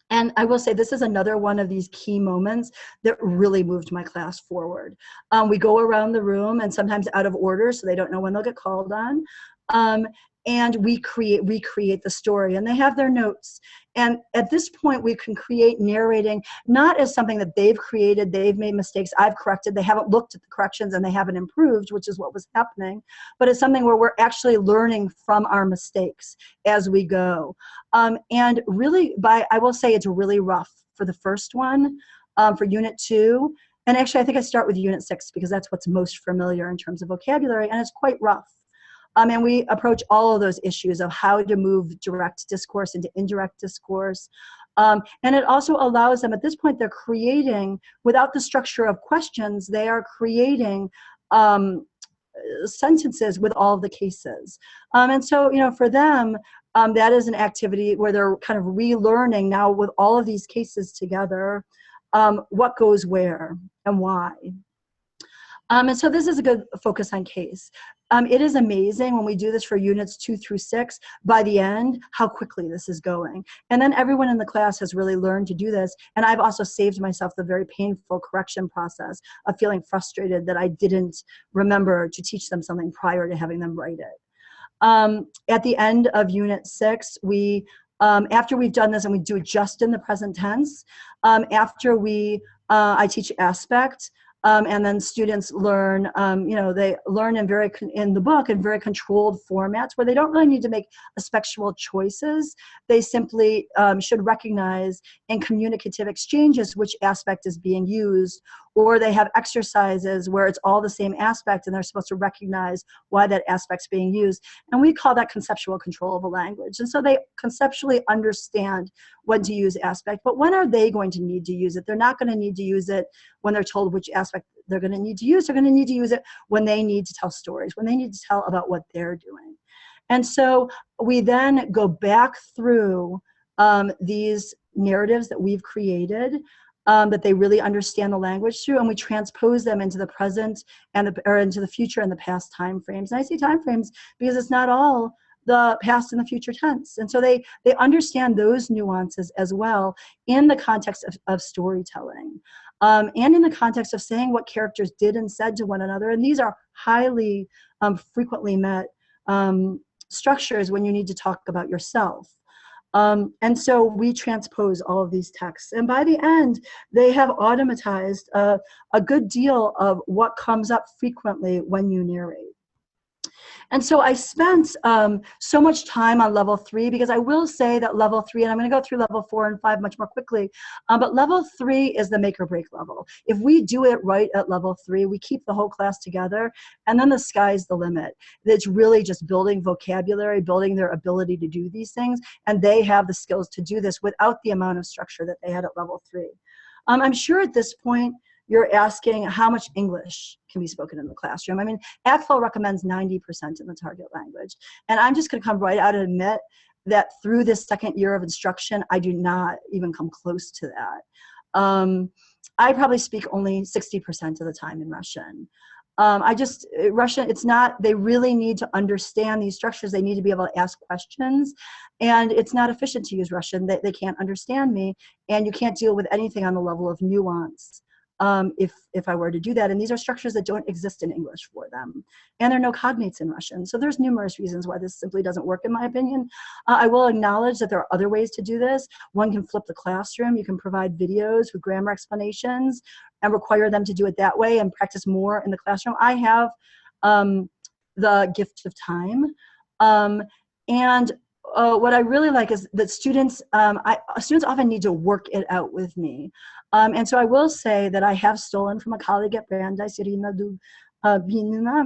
And I will say this is another one of these key moments that really moved my class forward. We go around the room, and sometimes out of order, so they don't know when they'll get called on. and we recreate the story, and they have their notes. And at this point, we can create narrating not as something that they've created, they've made mistakes, I've corrected, they haven't looked at the corrections and they haven't improved, which is what was happening, but it's something where we're actually learning from our mistakes as we go. And really, I will say it's really rough for the first one, for Unit 2. And actually, I think I start with Unit 6 because that's what's most familiar in terms of vocabulary, and it's quite rough. And we approach all of those issues of how to move direct discourse into indirect discourse. And it also allows them, at this point, they're creating, without the structure of questions, they are creating sentences with all of the cases. And so, you know, for them, that is an activity where they're kind of relearning now with all of these cases together, what goes where and why. And so this is a good focus on case. It is amazing when we do this for units 2 through 6, by the end, how quickly this is going. And then everyone in the class has really learned to do this. And I've also saved myself the very painful correction process of feeling frustrated that I didn't remember to teach them something prior to having them write it. At the end of Unit 6, we, after we've done this, and we do it just in the present tense, after I teach aspect, and then students learn, you know, they learn in the book in very controlled formats where they don't really need to make effectual choices. They simply should recognize in communicative exchanges which aspect is being used, or they have exercises where it's all the same aspect and they're supposed to recognize why that aspect's being used. And we call that conceptual control of a language. And so they conceptually understand when to use aspect, but when are they going to need to use it? They're not going to need to use it when they're told which aspect they're going to need to use. They're going to need to use it when they need to tell stories, when they need to tell about what they're doing. And so we then go back through these narratives that we've created, that they really understand the language through, and we transpose them into the present and or into the future and the past time frames. And I say time frames because it's not all the past and the future tense. And so they understand those nuances as well in the context of storytelling, and in the context of saying what characters did and said to one another. And these are highly frequently met structures when you need to talk about yourself. And so we transpose all of these texts. And by the end, they have automatized a good deal of what comes up frequently when you narrate. And so I spent so much time on level 3, because I will say that level 3, and I'm going to go through level 4 and 5 much more quickly, but level 3 is the make or break level. If we do it right at level 3, we keep the whole class together, and then the sky's the limit. It's really just building vocabulary, building their ability to do these things, and they have the skills to do this without the amount of structure that they had at level 3. I'm sure at this point, you're asking how much English can be spoken in the classroom. I mean, ACFL recommends 90% in the target language. And I'm just going to come right out and admit that through this second year of instruction, I do not even come close to that. I probably speak only 60% of the time in Russian. Russian, it's not, they really need to understand these structures. They need to be able to ask questions. And it's not efficient to use Russian. They can't understand me. And you can't deal with anything on the level of nuance. If I were to do that. And these are structures that don't exist in English for them. And there are no cognates in Russian. So there's numerous reasons why this simply doesn't work, in my opinion. I will acknowledge that there are other ways to do this. One can flip the classroom. You can provide videos with grammar explanations and require them to do it that way and practice more in the classroom. I have the gift of time. What I really like is that students often need to work it out with me. And so I will say that I have stolen from a colleague at Brandeis, Irina Dubinina.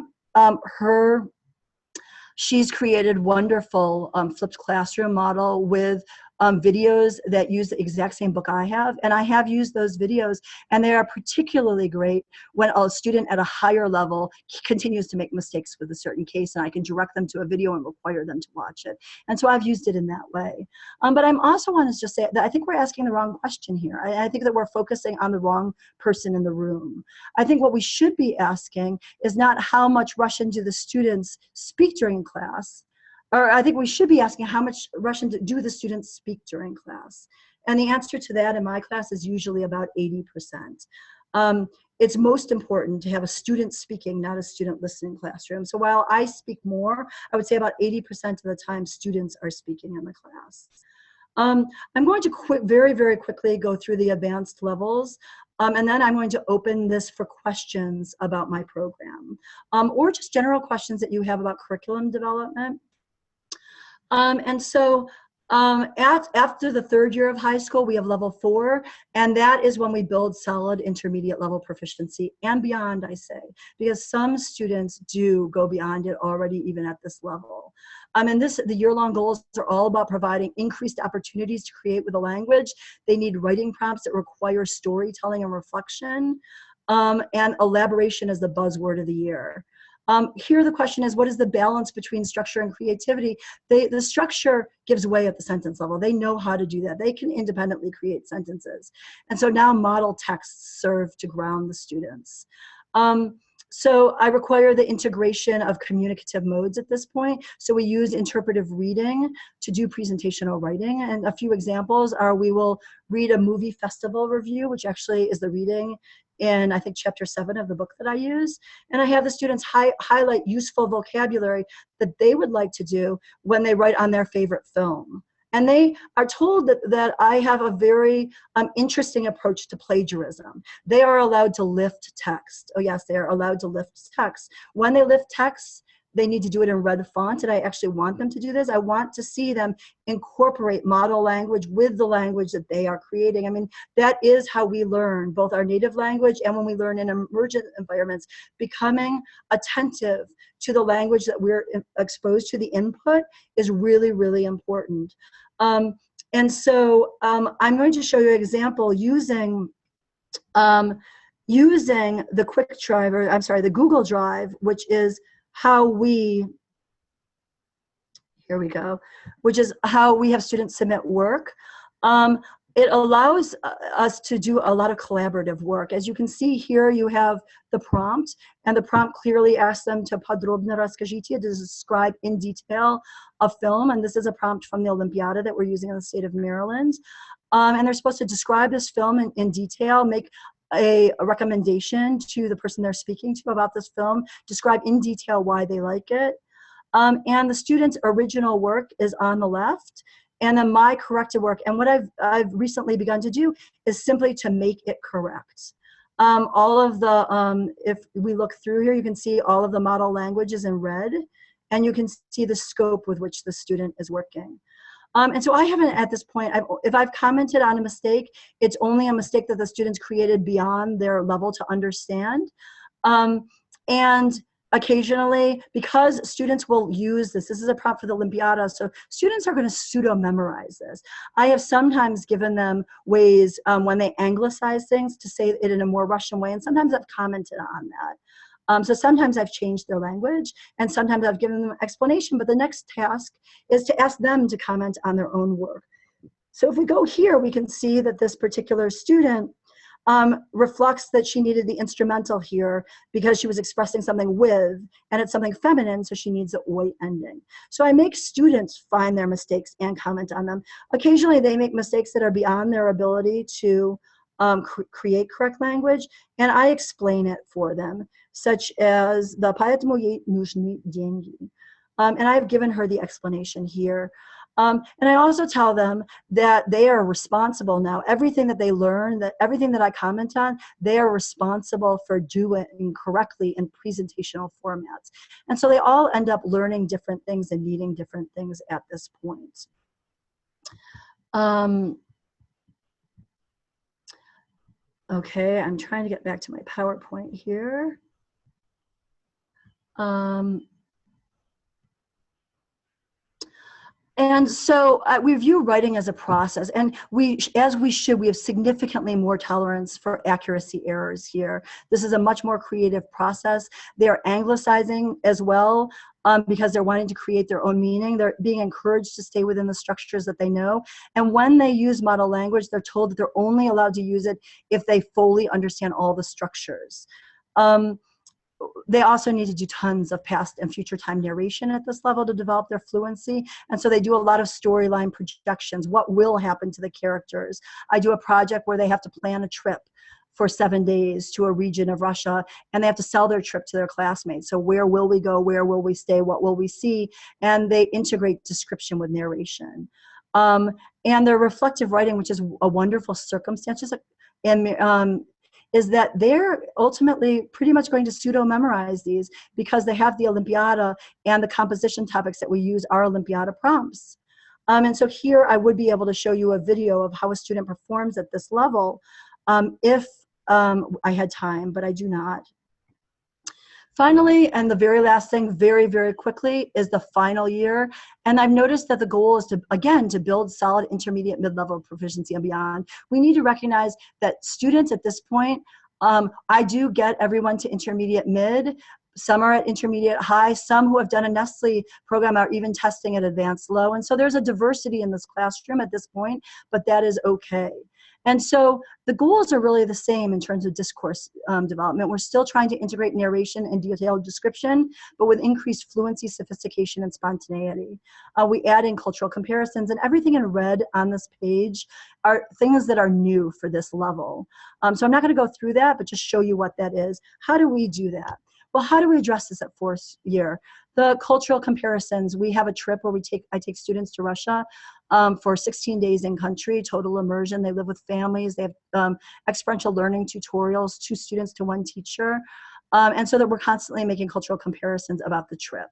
She's created wonderful flipped classroom model with videos that use the exact same book I have. And I have used those videos, and they are particularly great when a student at a higher level continues to make mistakes with a certain case, and I can direct them to a video and require them to watch it. And so I've used it in that way. But I'm also want to just say that I think we're asking the wrong question here. I think that we're focusing on the wrong person in the room. I think what we should be asking is not how much Russian do the students speak during class, or I think we should be asking how much Russian do the students speak during class. And the answer to that in my class is usually about 80%. It's most important to have a student speaking, not a student listening classroom. So while I speak more, I would say about 80% of the time students are speaking in the class. I'm going to very, very quickly go through the advanced levels, and then I'm going to open this for questions about my program, or just general questions that you have about curriculum development. After the third year of high school, we have level 4, and that is when we build solid intermediate level proficiency and beyond, I say, because some students do go beyond it already even at this level. The year-long goals are all about providing increased opportunities to create with a language. They need writing prompts that require storytelling and reflection, and elaboration is the buzzword of the year. Here the question is, what is the balance between structure and creativity? The structure gives way at the sentence level. They know how to do that. They can independently create sentences. And so now model texts serve to ground the students. So I require the integration of communicative modes at this point. So we use interpretive reading to do presentational writing. And a few examples are, we will read a movie festival review, which actually is the reading in, I think, chapter 7 of the book that I use. And I have the students highlight useful vocabulary that they would like to do when they write on their favorite film. And they are told that I have a very interesting approach to plagiarism. They are allowed to lift text. Oh yes, they are allowed to lift text. When they lift text, they need to do it in red font, and I actually want them to do this. I want to see them incorporate model language with the language that they are creating. I mean, that is how we learn, both our native language and when we learn in emergent environments. Becoming attentive to the language that we're exposed to, the input, is really, really important. I'm going to show you an example using the Quick Drive, or I'm sorry, the Google Drive, which is how we, here we go, which is how we have students submit work. It allows us to do a lot of collaborative work. As you can see here, you have the prompt, and the prompt clearly asks them to podrobno расскажите, to describe in detail a film, and this is a prompt from the Olympiada that we're using in the state of Maryland. And they're supposed to describe this film in detail, make a recommendation to the person they're speaking to about this film, describe in detail why they like it. And the student's original work is on the left, and then my corrected work. And what I've recently begun to do is simply to make it correct. All of the, if we look through here, you can see all of the model languages in red, and you can see the scope with which the student is working. And so I haven't, at this point, if I've commented on a mistake, it's only a mistake that the students created beyond their level to understand. And occasionally, because students will use this is a prompt for the Olympiada, so students are going to pseudo-memorize this. I have sometimes given them ways when they anglicize things to say it in a more Russian way, and sometimes I've commented on that. So sometimes I've changed their language, and sometimes I've given them an explanation, but the next task is to ask them to comment on their own work. So if we go here, we can see that this particular student reflects that she needed the instrumental here because she was expressing something with, and it's something feminine, so she needs the oi ending. So I make students find their mistakes and comment on them. Occasionally they make mistakes that are beyond their ability to create correct language, and I explain it for them, such as the поэтому ей нужны деньги. And I've given her the explanation here. And I also tell them that they are responsible now. Everything that they learn, everything that I comment on, they are responsible for doing correctly in presentational formats. And so they all end up learning different things and needing different things at this point. Okay, I'm trying to get back to my PowerPoint here. And so we view writing as a process, and as we should, we have significantly more tolerance for accuracy errors here. This is a much more creative process. They are anglicizing as well because they're wanting to create their own meaning. They're being encouraged to stay within the structures that they know. And when they use model language, they're told that they're only allowed to use it if they fully understand all the structures. They also need to do tons of past and future time narration at this level to develop their fluency. And so they do a lot of storyline projections. What will happen to the characters? I do a project where they have to plan a trip. for 7 days to a region of Russia, and they have to sell their trip to their classmates. So where will we go? Where will we stay? What will we see? And they integrate description with narration. And their reflective writing, which is a wonderful circumstance, is that they're ultimately pretty much going to pseudo-memorize these because they have the Olympiada, and the composition topics that we use are Olympiada prompts. And so here I would be able to show you a video of how a student performs at this level if I had time, but I do not. Finally, and the very last thing, very, very quickly, is the final year. And I've noticed that the goal is to, again, to build solid intermediate mid-level proficiency and beyond. We need to recognize that students at this point, I do get everyone to intermediate mid. Some are at intermediate high. Some who have done a Nestle program are even testing at advanced low. And so there's a diversity in this classroom at this point, but that is okay. And so the goals are really the same in terms of discourse development. We're still trying to integrate narration and detailed description, but with increased fluency, sophistication, and spontaneity. We add in cultural comparisons, and everything in red on this page are things that are new for this level. So I'm not going to go through that, but just show you what that is. How do we do that? Well, how do we address this at fourth year? The cultural comparisons, we have a trip where I take students to Russia for 16 days in country, total immersion. They live with families. They have experiential learning tutorials, 2 students to 1 teacher. And so that we're constantly making cultural comparisons about the trip.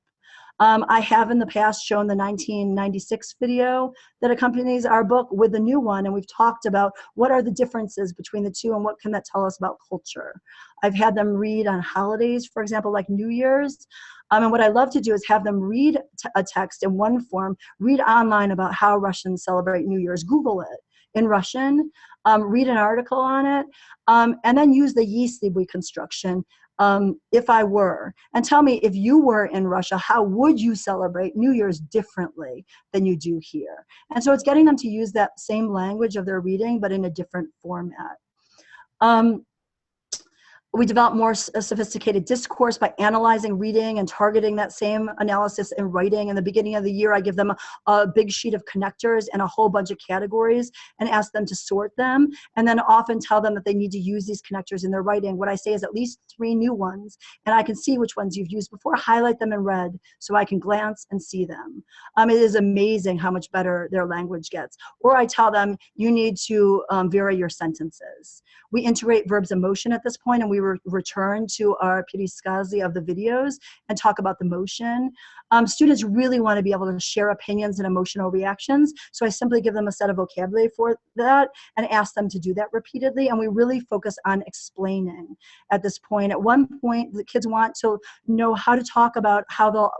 I have in the past shown the 1996 video that accompanies our book with the new one, and we've talked about what are the differences between the two and what can that tell us about culture. I've had them read on holidays, for example, like New Year's. And what I love to do is have them read a text in one form, read online about how Russians celebrate New Year's, Google it in Russian, read an article on it, and then use the если бы construction. If I were, and tell me if you were in Russia, how would you celebrate New Year's differently than you do here? And so it's getting them to use that same language of their reading, but in a different format. We develop more sophisticated discourse by analyzing reading and targeting that same analysis in writing. In the beginning of the year, I give them a big sheet of connectors and a whole bunch of categories and ask them to sort them, and then often tell them that they need to use these connectors in their writing. What I say is at least 3 new ones, and I can see which ones you've used before, highlight them in red so I can glance and see them. It is amazing how much better their language gets. Or I tell them, you need to vary your sentences. We integrate verbs of motion at this point, and we return to our пересказы of the videos and talk about the motion. Students really want to be able to share opinions and emotional reactions, so I simply give them a set of vocabulary for that and ask them to do that repeatedly, and we really focus on explaining at this point. At one point, the kids want to know how to talk about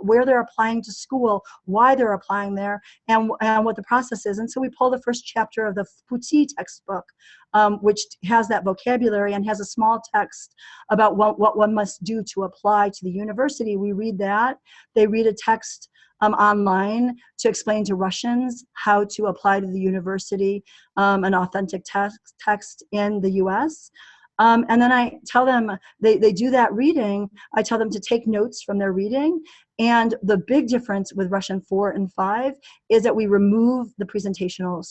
where they're applying to school, why they're applying there, and what the process is. And so we pull the first chapter of the Puti textbook, which has that vocabulary and has a small text about what one must do to apply to the university. We read that. They read a text online to explain to Russians how to apply to the university, an authentic text in the US. And then I tell them, they do that reading, I tell them to take notes from their reading. And the big difference with Russian 4 and 5 is that we remove the presentational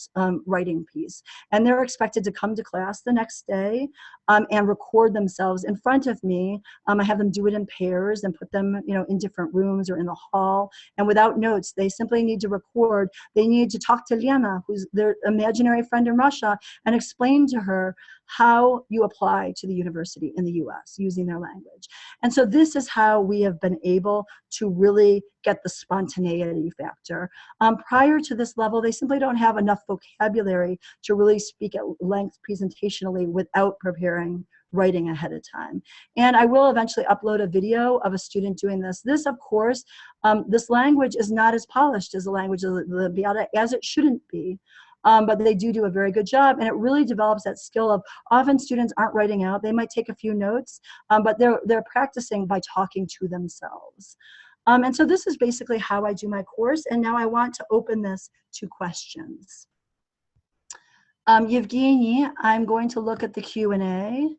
writing piece. And they're expected to come to class the next day and record themselves in front of me. I have them do it in pairs and put them, in different rooms or in the hall. And without notes, they simply need to record. They need to talk to Lena, who's their imaginary friend in Russia, and explain to her how you apply to the university in the US using their language. And so this is how we have been able to really get the spontaneity factor. Prior to this level, they simply don't have enough vocabulary to really speak at length presentationally without preparing writing ahead of time. And I will eventually upload a video of a student doing this. This, of course, this language is not as polished as the language of the Olympiada, as it shouldn't be. But they do a very good job, and it really develops that skill of, often students aren't writing out. They might take a few notes, but they're practicing by talking to themselves. And so this is basically how I do my course, and now I want to open this to questions. Yevgeny, I'm going to look at the Q&A.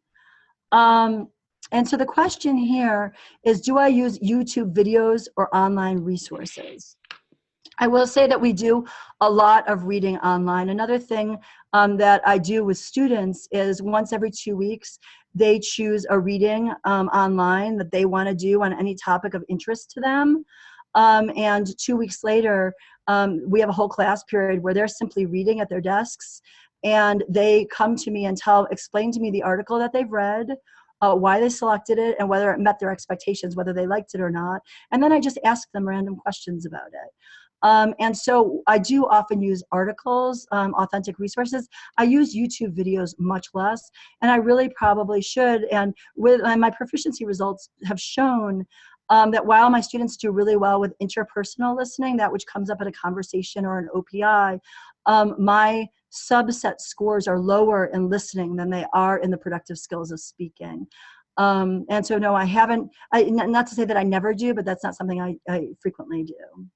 And so the question here is, do I use YouTube videos or online resources? I will say that we do a lot of reading online. Another thing that I do with students is once every 2 weeks, they choose a reading online that they want to do on any topic of interest to them. And 2 weeks later, we have a whole class period where they're simply reading at their desks, and they come to me and explain to me the article that they've read, why they selected it, and whether it met their expectations, whether they liked it or not. And then I just ask them random questions about it. And so I do often use articles, authentic resources. I use YouTube videos much less, and I really probably should. And my proficiency results have shown that while my students do really well with interpersonal listening, that which comes up in a conversation or an OPI, my subset scores are lower in listening than they are in the productive skills of speaking. And so no, I haven't, not to say that I never do, but that's not something I frequently do.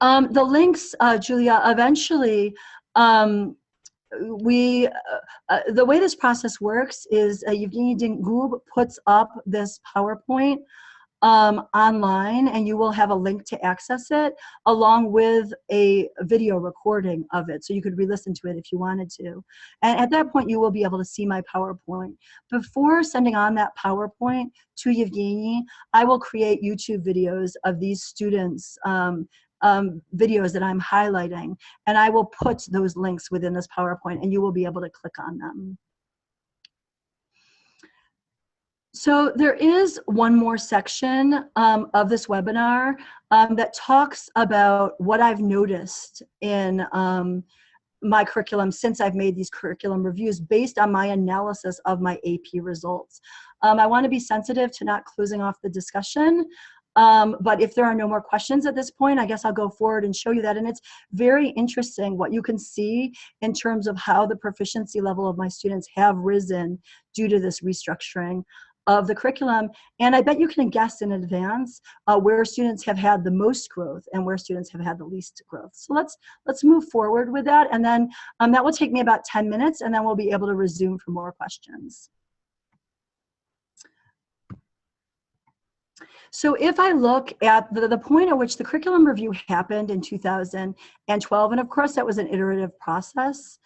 The links, Julia, eventually, the way this process works is Evgeny Dingub puts up this PowerPoint online, and you will have a link to access it along with a video recording of it, so you could re-listen to it if you wanted to. And at that point, you will be able to see my PowerPoint. Before sending on that PowerPoint to Evgeny, I will create YouTube videos of these students' videos that I'm highlighting, and I will put those links within this PowerPoint, and you will be able to click on them. So there is one more section of this webinar that talks about what I've noticed in my curriculum since I've made these curriculum reviews based on my analysis of my AP results. I want to be sensitive to not closing off the discussion. But if there are no more questions at this point, I guess I'll go forward and show you that. And it's very interesting what you can see in terms of how the proficiency level of my students have risen due to this restructuring of the curriculum. And I bet you can guess in advance where students have had the most growth and where students have had the least growth. So let's move forward with that. And then that will take me about 10 minutes, and then we'll be able to resume for more questions. So if I look at the point at which the curriculum review happened in 2012, and of course that was an iterative process,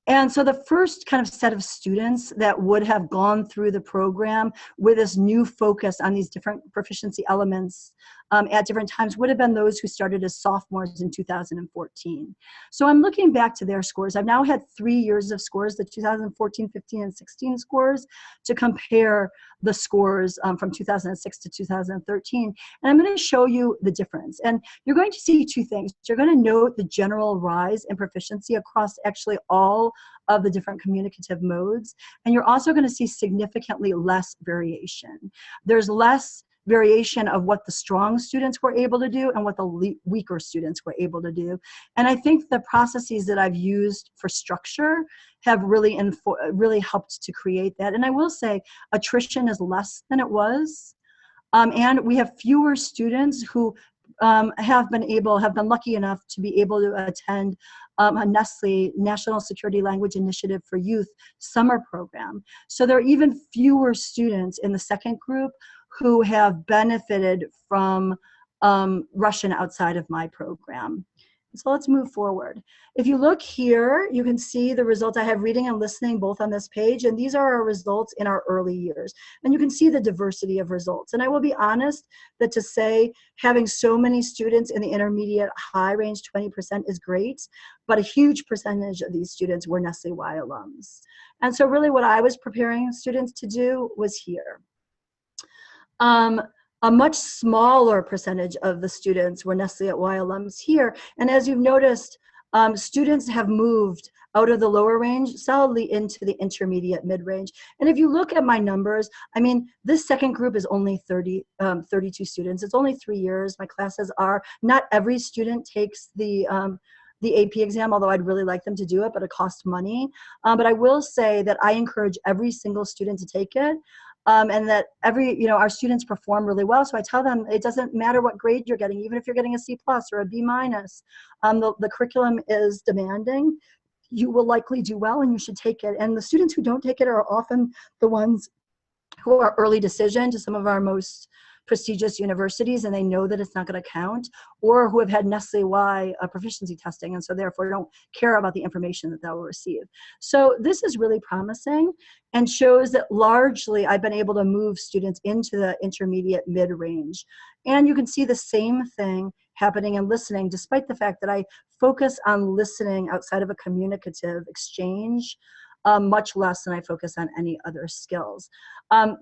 and so the first kind of set of students that would have gone through the program with this new focus on these different proficiency elements at different times would have been those who started as sophomores in 2014. So I'm looking back to their scores. I've now had 3 years of scores, the 2014, 15, and 16 scores, to compare the scores from 2006 to 2013. And I'm going to show you the difference. And you're going to see two things. You're going to note the general rise in proficiency across actually all of the different communicative modes. And you're also going to see significantly less variation. There's less variation of what the strong students were able to do and what the weaker students were able to do. And I think the processes that I've used for structure have really helped to create that. And I will say attrition is less than it was. And we have fewer students who have been lucky enough to be able to attend a Nestle National Security Language Initiative for Youth summer program. So there are even fewer students in the second group who have benefited from Russian outside of my program. So let's move forward. If you look here, you can see the results. I have reading and listening both on this page, and these are our results in our early years. And you can see the diversity of results. And I will be honest that to say having so many students in the intermediate high range, 20% is great, but a huge percentage of these students were Nestle Y alums. And so really what I was preparing students to do was here. A much smaller percentage of the students were Nestle at Y alums here. And as you've noticed, students have moved out of the lower range solidly into the intermediate mid-range. And if you look at my numbers, I mean, this second group is only 32 students. It's only 3 years. My classes are, not every student takes the AP exam, although I'd really like them to do it, but it costs money. But I will say that I encourage every single student to take it. And that our students perform really well. So I tell them it doesn't matter what grade you're getting, even if you're getting a C+ or a B-. The curriculum is demanding. You will likely do well and you should take it. And the students who don't take it are often the ones who are early decision to some of our most prestigious universities and they know that it's not going to count, or who have had Nestle Y proficiency testing and so therefore don't care about the information that they'll receive. So this is really promising and shows that largely I've been able to move students into the intermediate mid-range. And you can see the same thing happening in listening, despite the fact that I focus on listening outside of a communicative exchange much less than I focus on any other skills.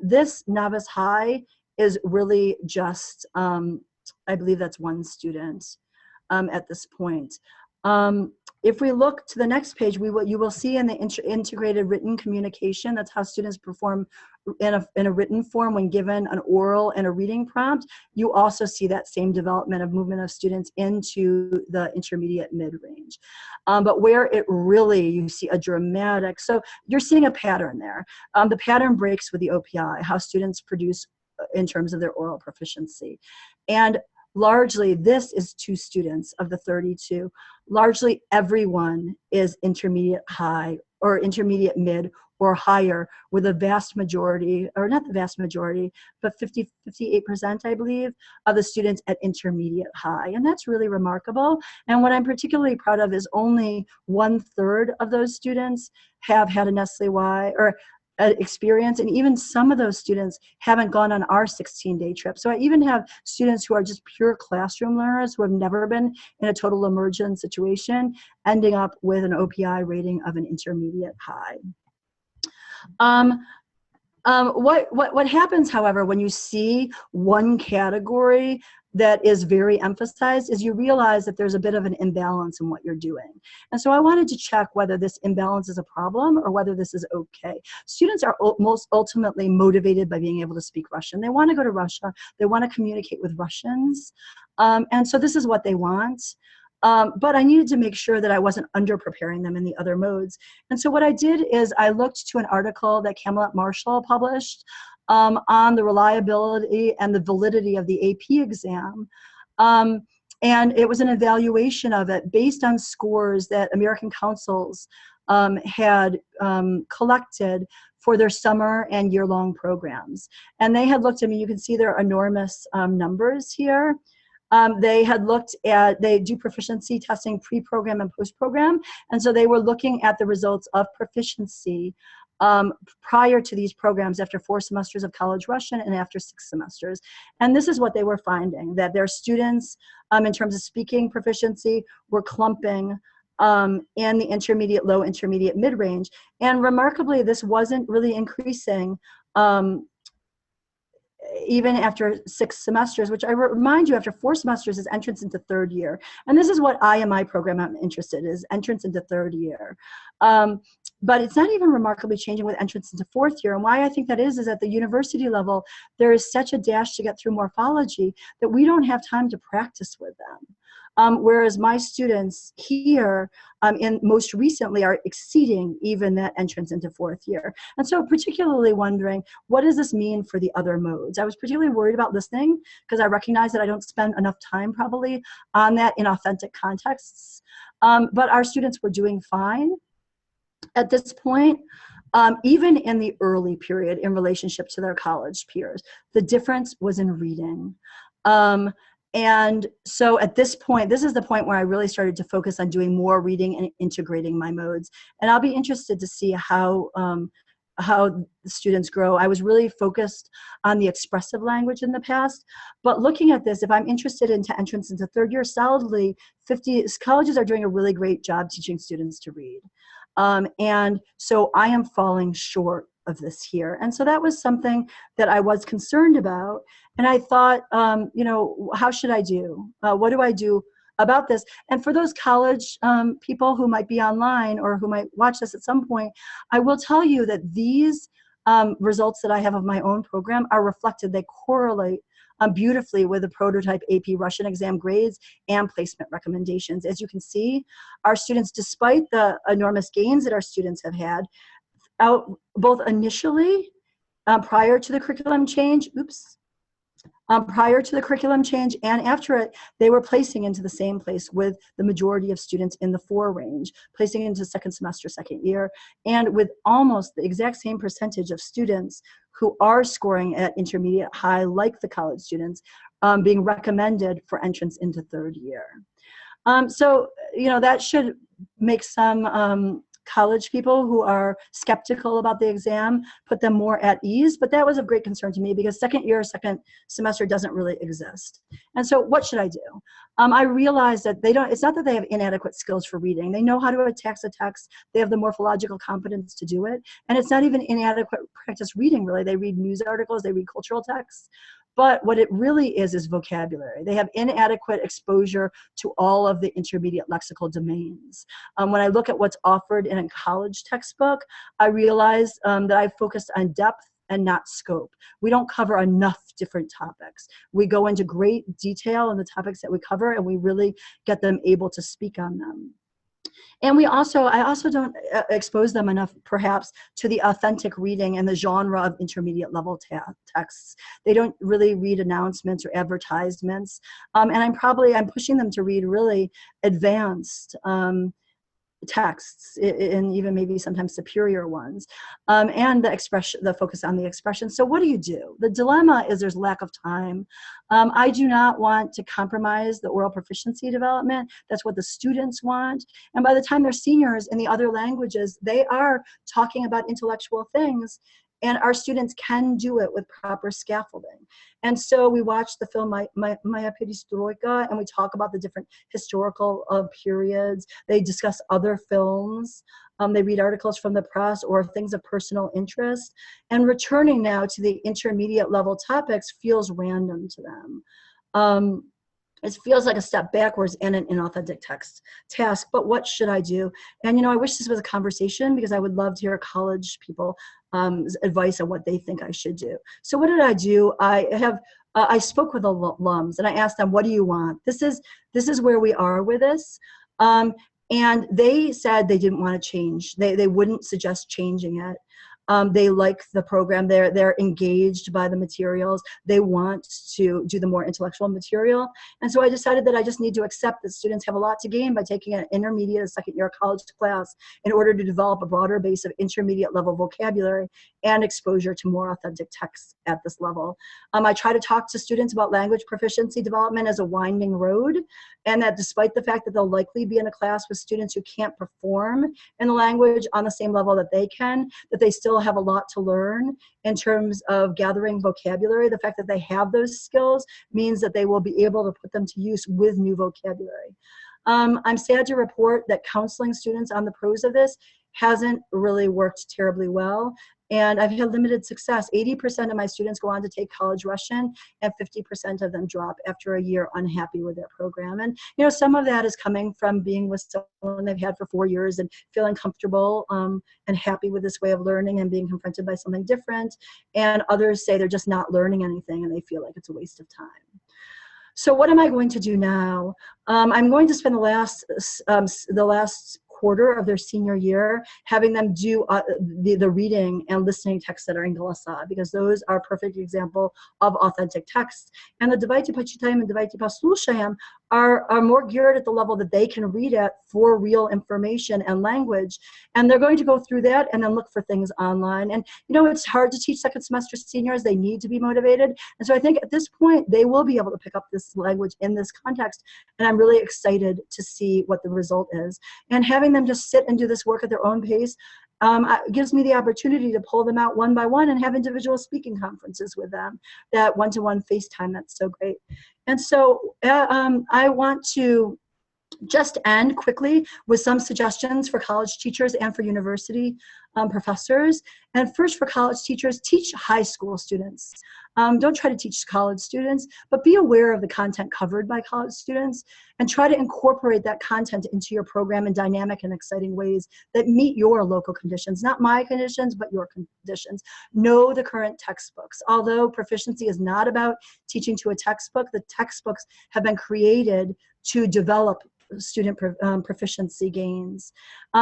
This novice high is really just, I believe that's one student at this point. If we look to the next page, you will see in the integrated written communication, that's how students perform in a written form when given an oral and a reading prompt. You also see that same development of movement of students into the intermediate mid-range. But where it really, you see a dramatic, so you're seeing a pattern there. The pattern breaks with the OPI, how students produce in terms of their oral proficiency. And largely, this is 2 students of the 32. Largely, everyone is intermediate high or intermediate mid or higher, with a vast majority, or not the vast majority, but 58%, I believe, of the students at intermediate high. And that's really remarkable. And what I'm particularly proud of is only 1/3 of those students have had a Nestle Y or experience, and even some of those students haven't gone on our 16-day trip. So I even have students who are just pure classroom learners who have never been in a total immersion situation, ending up with an OPI rating of an intermediate high. What happens, however, when you see one category that is very emphasized is you realize that there's a bit of an imbalance in what you're doing. And so I wanted to check whether this imbalance is a problem or whether this is okay. Students are most ultimately motivated by being able to speak Russian. They want to go to Russia. They want to communicate with Russians. And so this is what they want. But I needed to make sure that I wasn't under-preparing them in the other modes. And so what I did is I looked to an article that Camelot Marshall published on the reliability and the validity of the AP exam. And it was an evaluation of it based on scores that American councils had collected for their summer and year-long programs. And they had looked, I mean, you can see their enormous numbers here. They had looked at, they do proficiency testing pre-program and post-program, and so they were looking at the results of proficiency prior to these programs after 4 semesters of college Russian and after 6 semesters. And this is what they were finding, that their students, in terms of speaking proficiency, were clumping in the intermediate, low, intermediate, mid-range. And remarkably, this wasn't really increasing even after 6 semesters, which I remind you, after 4 semesters is entrance into 3rd year. And this is what I, in my program, I'm interested in, is entrance into 3rd year. But it's not even remarkably changing with entrance into 4th year. And why I think that is at the university level, there is such a dash to get through morphology that we don't have time to practice with them. Whereas my students here, most recently, are exceeding even that entrance into 4th year. And so particularly wondering, what does this mean for the other modes? I was particularly worried about listening because I recognize that I don't spend enough time probably on that in authentic contexts. But our students were doing fine at this point. Even in the early period in relationship to their college peers, the difference was in reading. And so at this point, this is the point where I really started to focus on doing more reading and integrating my modes. And I'll be interested to see how the students grow. I was really focused on the expressive language in the past, but looking at this, if I'm interested into entrance into 3rd year, solidly 50 colleges are doing a really great job teaching students to read. And so I am falling short of this here. And so that was something that I was concerned about. And I thought, you know, how should I do? What do I do about this? And for those college people who might be online or who might watch this at some point, I will tell you that these results that I have of my own program are reflected. They correlate beautifully with the prototype AP Russian exam grades and placement recommendations. As you can see, our students, despite the enormous gains that our students have had, both initially, prior to the curriculum change, Prior to the curriculum change and after it, they were placing into the same place with the majority of students in the 4 range, placing into second semester, second year, and with almost the exact same percentage of students who are scoring at intermediate high, like the college students, being recommended for entrance into 3rd year. So, you know, that should make some college people who are skeptical about the exam, put them more at ease, but that was of great concern to me because second year, second semester doesn't really exist. And so what should I do? I realized that it's not that they have inadequate skills for reading. They know how to attack a text. They have the morphological competence to do it. And it's not even inadequate practice reading, really. They read news articles, they read cultural texts. But what it really is vocabulary. They have inadequate exposure to all of the intermediate lexical domains. When I look at what's offered in a college textbook, I realize that I focused on depth and not scope. We don't cover enough different topics. We go into great detail in the topics that we cover, and we really get them able to speak on them. And I also don't expose them enough, perhaps, to the authentic reading and the genre of intermediate level texts. They don't really read announcements or advertisements. And I'm pushing them to read really advanced texts, and even maybe sometimes superior ones, and the focus on the expression. So what do you do? The dilemma is there's lack of time. I do not want to compromise the oral proficiency development. That's what the students want. And by the time they're seniors in the other languages, they are talking about intellectual things, and our students can do it with proper scaffolding. And so we watch the film Maya Perestroika, and we talk about the different historical periods. They discuss other films. They read articles from the press or things of personal interest. And returning now to the intermediate level topics feels random to them. It feels like a step backwards in an inauthentic task, but what should I do? And, you know, I wish this was a conversation because I would love to hear college people advice on what they think I should do. So what did I do? I spoke with alums and I asked them, what do you want? This is where we are with this. And they said they didn't want to change. They wouldn't suggest changing it. They like the program. They're engaged by the materials. They want to do the more intellectual material. And so I decided that I just need to accept that students have a lot to gain by taking an intermediate second year college class in order to develop a broader base of intermediate level vocabulary and exposure to more authentic texts at this level. I try to talk to students about language proficiency development as a winding road, and that despite the fact that they'll likely be in a class with students who can't perform in the language on the same level that they can, that they still have a lot to learn in terms of gathering vocabulary. The fact that they have those skills means that they will be able to put them to use with new vocabulary. I'm sad to report that counseling students on the pros of this hasn't really worked terribly well. And I've had limited success. 80% of my students go on to take college Russian, and 50% of them drop after a year unhappy with their program. And, you know, some of that is coming from being with someone they've had for 4 years and feeling comfortable and happy with this way of learning and being confronted by something different. And others say they're just not learning anything and they feel like it's a waste of time. So what am I going to do now? I'm going to spend the last quarter of their senior year having them do the reading and listening texts that are in Glasa, because those are a perfect example of authentic texts. And the Давайте почитаем and Давайте послушаем are more geared at the level that they can read at for real information and language. And they're going to go through that and then look for things online. And, you know, it's hard to teach second semester seniors. They need to be motivated. And so I think at this point, they will be able to pick up this language in this context. And I'm really excited to see what the result is. And having them just sit and do this work at their own pace gives me the opportunity to pull them out one by one and have individual speaking conferences with them, that one-to-one FaceTime. That's so great. And so I want to just end quickly with some suggestions for college teachers and for university professors. And first, for college teachers, teach high school students. Don't try to teach college students, but be aware of the content covered by college students and try to incorporate that content into your program in dynamic and exciting ways that meet your local conditions, not my conditions, but your conditions. Know the current textbooks. Although proficiency is not about teaching to a textbook, the textbooks have been created to develop student proficiency gains.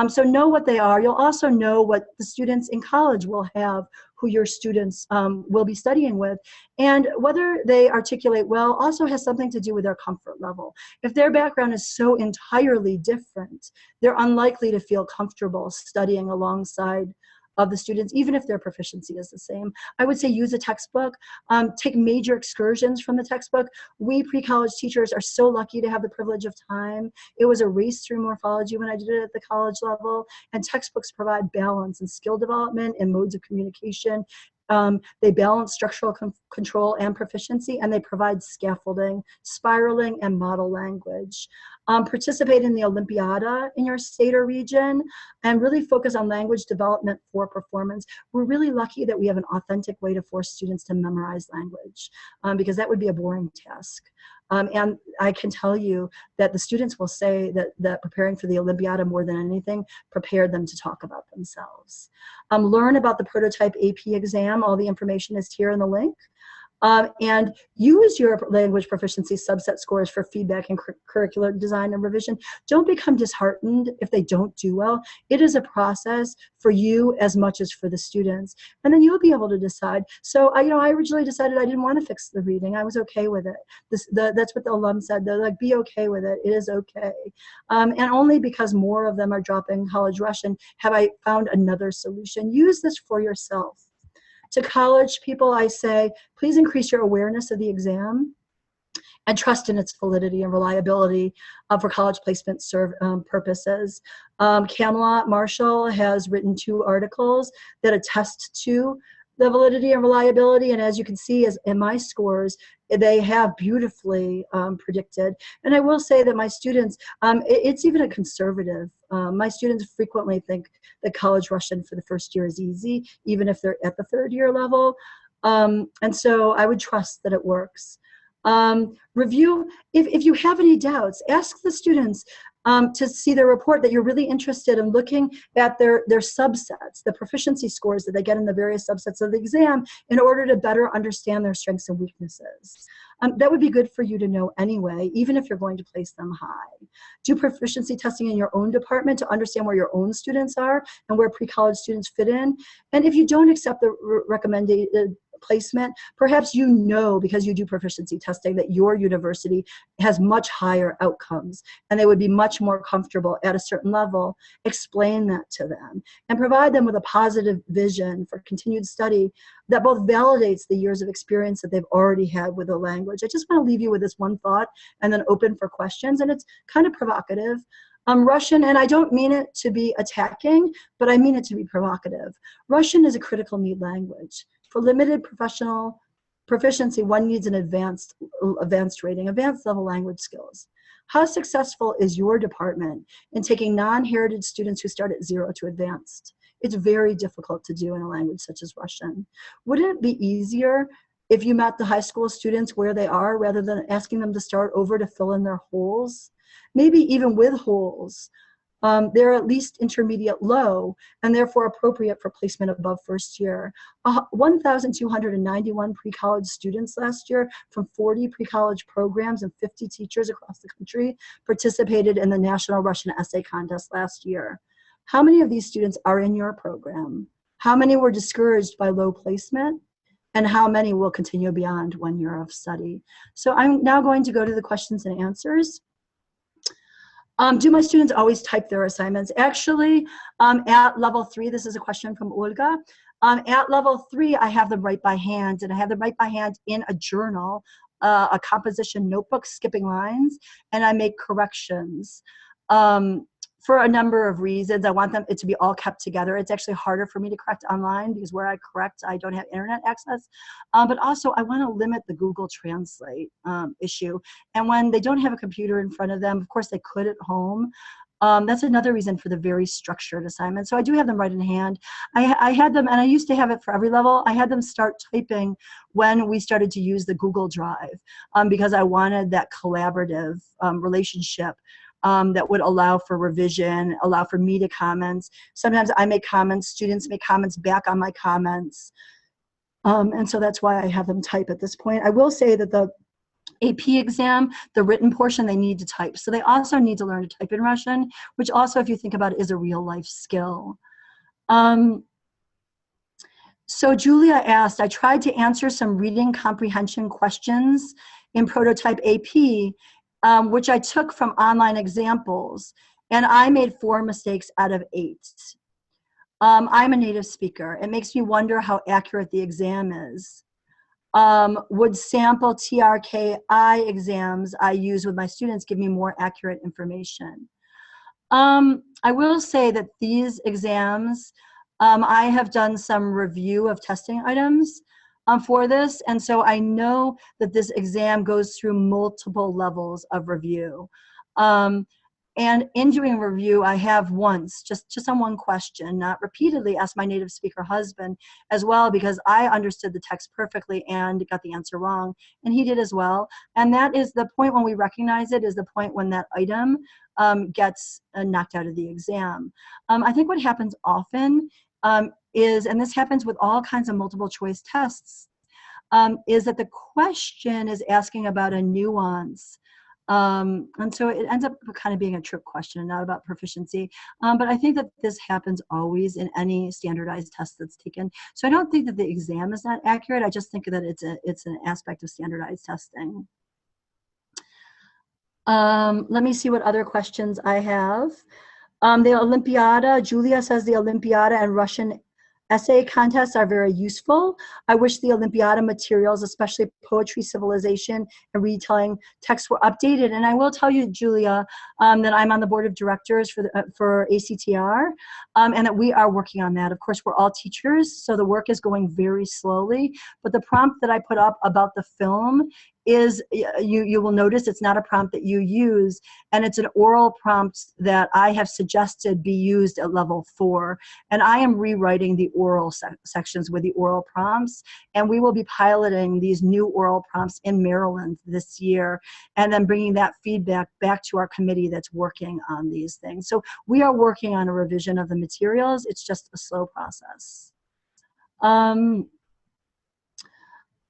So know what they are. You'll also know what the students in college will have, who your students will be studying with. And whether they articulate well also has something to do with their comfort level. If their background is so entirely different, they're unlikely to feel comfortable studying alongside of the students, even if their proficiency is the same. I would say use a textbook, take major excursions from the textbook. We pre-college teachers are so lucky to have the privilege of time. It was a race through morphology when I did it at the college level, and textbooks provide balance and skill development and modes of communication. They balance structural control and proficiency, and they provide scaffolding, spiraling, and model language. Participate in the Olympiada in your state or region, and really focus on language development for performance. We're really lucky that we have an authentic way to force students to memorize language, because that would be a boring task. And I can tell you that the students will say that preparing for the Olympiada more than anything prepared them to talk about themselves. Learn about the prototype AP exam. All the information is here in the link. And use your language proficiency subset scores for feedback and curricular design and revision. Don't become disheartened if they don't do well. It is a process for you as much as for the students. And then you'll be able to decide. So, I originally decided I didn't want to fix the reading. I was okay with it. That's what the alum said. They're like, be okay with it. It is okay. And only because more of them are dropping college Russian have I found another solution. Use this for yourself. To college people, I say, please increase your awareness of the exam and trust in its validity and reliability for college placement purposes. Camelot Marshall has written 2 articles that attest to the validity and reliability, and as you can see in my scores, they have beautifully predicted. And I will say that my students, it's even a conservative. My students frequently think that college Russian for the first year is easy, even if they're at the 3rd year level. And so I would trust that it works. Review, if you have any doubts, ask the students to see their report, that you're really interested in looking at their subsets, the proficiency scores that they get in the various subsets of the exam, in order to better understand their strengths and weaknesses. That would be good for you to know anyway, even if you're going to place them high. Do proficiency testing in your own department to understand where your own students are and where pre-college students fit in. And if you don't accept the recommended placement, perhaps you know, because you do proficiency testing, that your university has much higher outcomes and they would be much more comfortable at a certain level. Explain that to them and provide them with a positive vision for continued study that both validates the years of experience that they've already had with the language. I just want to leave you with this one thought and then open for questions, and it's kind of provocative. Russian, and I don't mean it to be attacking, but I mean it to be provocative. Russian is a critical need language. For limited professional proficiency, one needs an advanced rating, advanced level language skills. How successful is your department in taking non-heritage students who start at 0 to advanced? It's very difficult to do in a language such as Russian. Wouldn't it be easier if you met the high school students where they are rather than asking them to start over to fill in their holes? Maybe even with holes. They're at least intermediate low and therefore appropriate for placement above first year. 1,291 pre-college students last year from 40 pre-college programs and 50 teachers across the country participated in the National Russian Essay Contest last year. How many of these students are in your program? How many were discouraged by low placement? And how many will continue beyond 1 year of study? So I'm now going to go to the questions and answers. Do my students always type their assignments? Actually, at level 3, this is a question from Olga. At level 3, I have them write by hand, and I have them write by hand in a journal, a composition notebook, skipping lines, and I make corrections. For a number of reasons. I want it to be all kept together. It's actually harder for me to correct online because where I correct, I don't have internet access. But also, I want to limit the Google Translate issue. And when they don't have a computer in front of them, of course, they could at home. That's another reason for the very structured assignment. So I do have them write in hand. I had them, and I used to have it for every level. I had them start typing when we started to use the Google Drive because I wanted that collaborative relationship that would allow for revision, allow for me to comments. Sometimes I make comments, students make comments back on my comments. And so that's why I have them type at this point. I will say that the AP exam, the written portion, they need to type. So they also need to learn to type in Russian, which also, if you think about it, is a real life skill. So Julia asked, I tried to answer some reading comprehension questions in Prototype AP, which I took from online examples, and I made 4 mistakes out of 8. I'm a native speaker. It makes me wonder how accurate the exam is. Would sample TRKI exams I use with my students give me more accurate information? I will say that these exams, I have done some review of testing items for this, and so I know that this exam goes through multiple levels of review. And in doing review, I have once, just on one question, not repeatedly, asked my native speaker husband as well, because I understood the text perfectly and got the answer wrong, and he did as well. And that is the point when we recognize it, is the point when that item gets knocked out of the exam. I think what happens often is, and this happens with all kinds of multiple choice tests, is that the question is asking about a nuance. And so it ends up kind of being a trick question and not about proficiency. But I think that this happens always in any standardized test that's taken. So I don't think that the exam is not accurate. I just think that it's an aspect of standardized testing. Let me see what other questions I have. The Olympiada, Julia says the Olympiada and Russian essay contests are very useful. I wish the Olympiada materials, especially poetry, civilization, and retelling texts were updated. And I will tell you, Julia, that I'm on the board of directors for ACTR, and that we are working on that. Of course, we're all teachers, so the work is going very slowly. But the prompt that I put up about the film is, you will notice it's not a prompt that you use, and it's an oral prompt that I have suggested be used at level 4. And I am rewriting the oral sections with the oral prompts, and we will be piloting these new oral prompts in Maryland this year, and then bringing that feedback back to our committee that's working on these things. So we are working on a revision of the materials. It's just a slow process.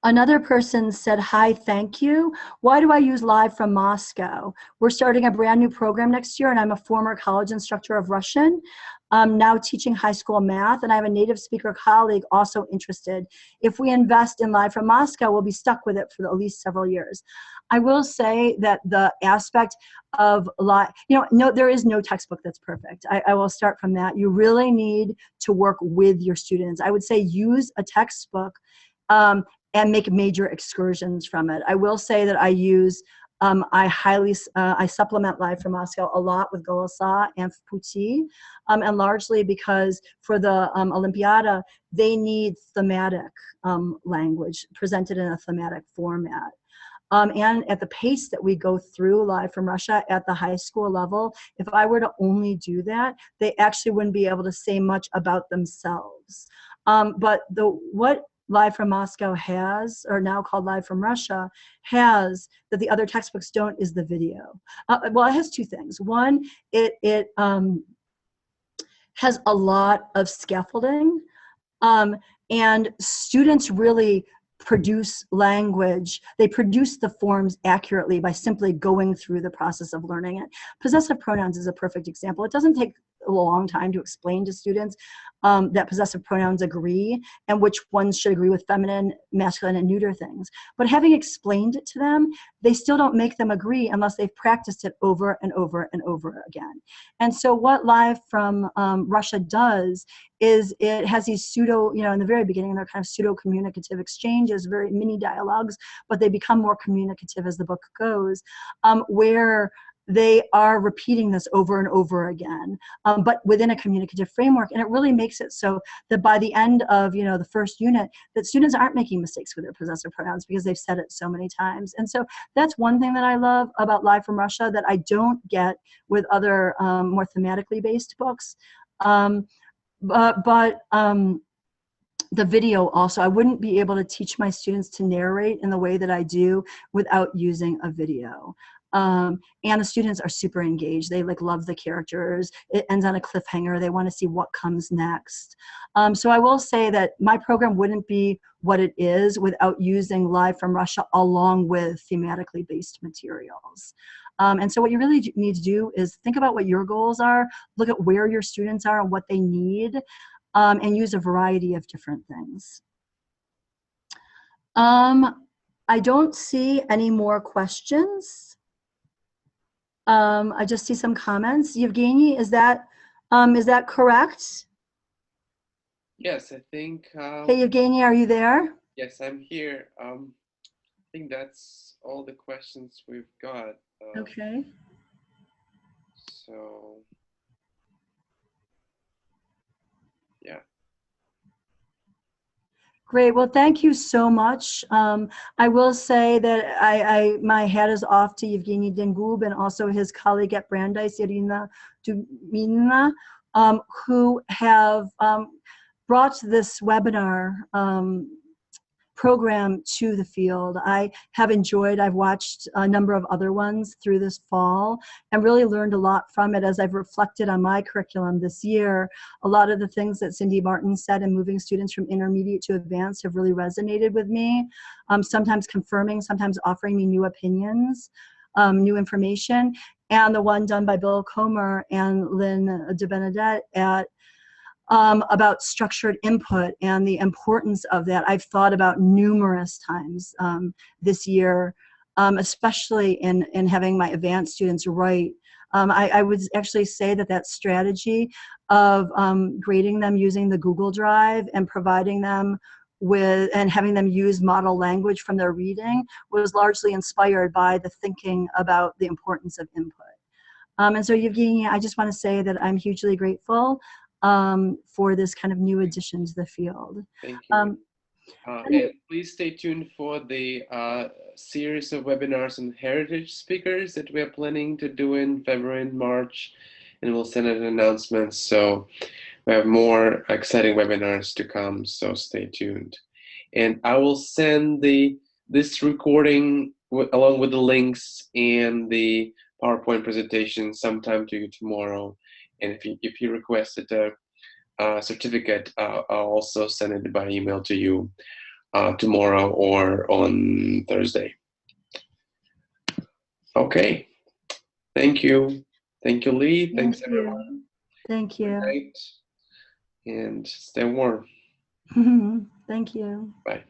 Another person said, hi, thank you. Why do I use Live from Moscow? We're starting a brand new program next year, and I'm a former college instructor of Russian, now teaching high school math, and I have a native speaker colleague also interested. If we invest in Live from Moscow, we'll be stuck with it for at least several years. I will say that the aspect of live, no, there is no textbook that's perfect. I will start from that. You really need to work with your students. I would say use a textbook, and make major excursions from it. I will say that I use, I supplement Live from Moscow a lot with Golasa and Puti, and largely because for the Olympiada, they need thematic language presented in a thematic format. And at the pace that we go through Live from Russia at the high school level, if I were to only do that, they actually wouldn't be able to say much about themselves. But what Live from Moscow has, or now called Live from Russia, has that the other textbooks don't is the video. Well, it has 2 things. One, it has a lot of scaffolding, and students really produce language. They produce the forms accurately by simply going through the process of learning it. Possessive pronouns is a perfect example. It doesn't take a long time to explain to students that possessive pronouns agree and which ones should agree with feminine, masculine, and neuter things. But having explained it to them, they still don't make them agree unless they've practiced it over and over and over again. And so what Live from Russia does is it has these pseudo, in the very beginning, they're kind of pseudo-communicative exchanges, very mini dialogues, but they become more communicative as the book goes, where they are repeating this over and over again, but within a communicative framework. And it really makes it so that by the end of the first unit, that students aren't making mistakes with their possessive pronouns because they've said it so many times. And so that's one thing that I love about Live from Russia that I don't get with other more thematically based books. The video also, I wouldn't be able to teach my students to narrate in the way that I do without using a video. And the students are super engaged. They like love the characters. It ends on a cliffhanger. They want to see what comes next. So I will say that my program wouldn't be what it is without using Live from Russia along with thematically based materials. And so what you really need to do is think about what your goals are, look at where your students are and what they need, and use a variety of different things. I don't see any more questions. I just see some comments. Yevgeny, is that correct? Yes, I think. Hey, Yevgeny, are you there? Yes, I'm here. I think that's all the questions we've got. Okay. So, yeah. Great. Well, thank you so much. I will say that my hat is off to Yevgeny Dengub and also his colleague at Brandeis, Irina Dumina, who have brought this webinar program to the field. I have enjoyed, I've watched a number of other ones through this fall and really learned a lot from it as I've reflected on my curriculum this year. A lot of the things that Cindy Martin said in moving students from intermediate to advanced have really resonated with me, sometimes confirming, sometimes offering me new opinions, new information. And the one done by Bill Comer and Lynn de Benedette at about structured input and the importance of that. I've thought about numerous times this year, especially in having my advanced students write. I would actually say that strategy of grading them using the Google Drive and providing them with and having them use model language from their reading was largely inspired by the thinking about the importance of input. And so, Yevgeny, I just want to say that I'm hugely grateful for this kind of new addition to the field. Thank you. And please stay tuned for the series of webinars on heritage speakers that we are planning to do in February and March, and we'll send out announcements. So we have more exciting webinars to come, so stay tuned. And I will send this recording along with the links and the PowerPoint presentation sometime to you tomorrow. And if you requested a certificate, I'll also send it by email to you tomorrow or on Thursday. Okay. Thank you. Thank you, Lee. Thanks, everyone. Thank you. Good night. And stay warm. Thank you. Bye.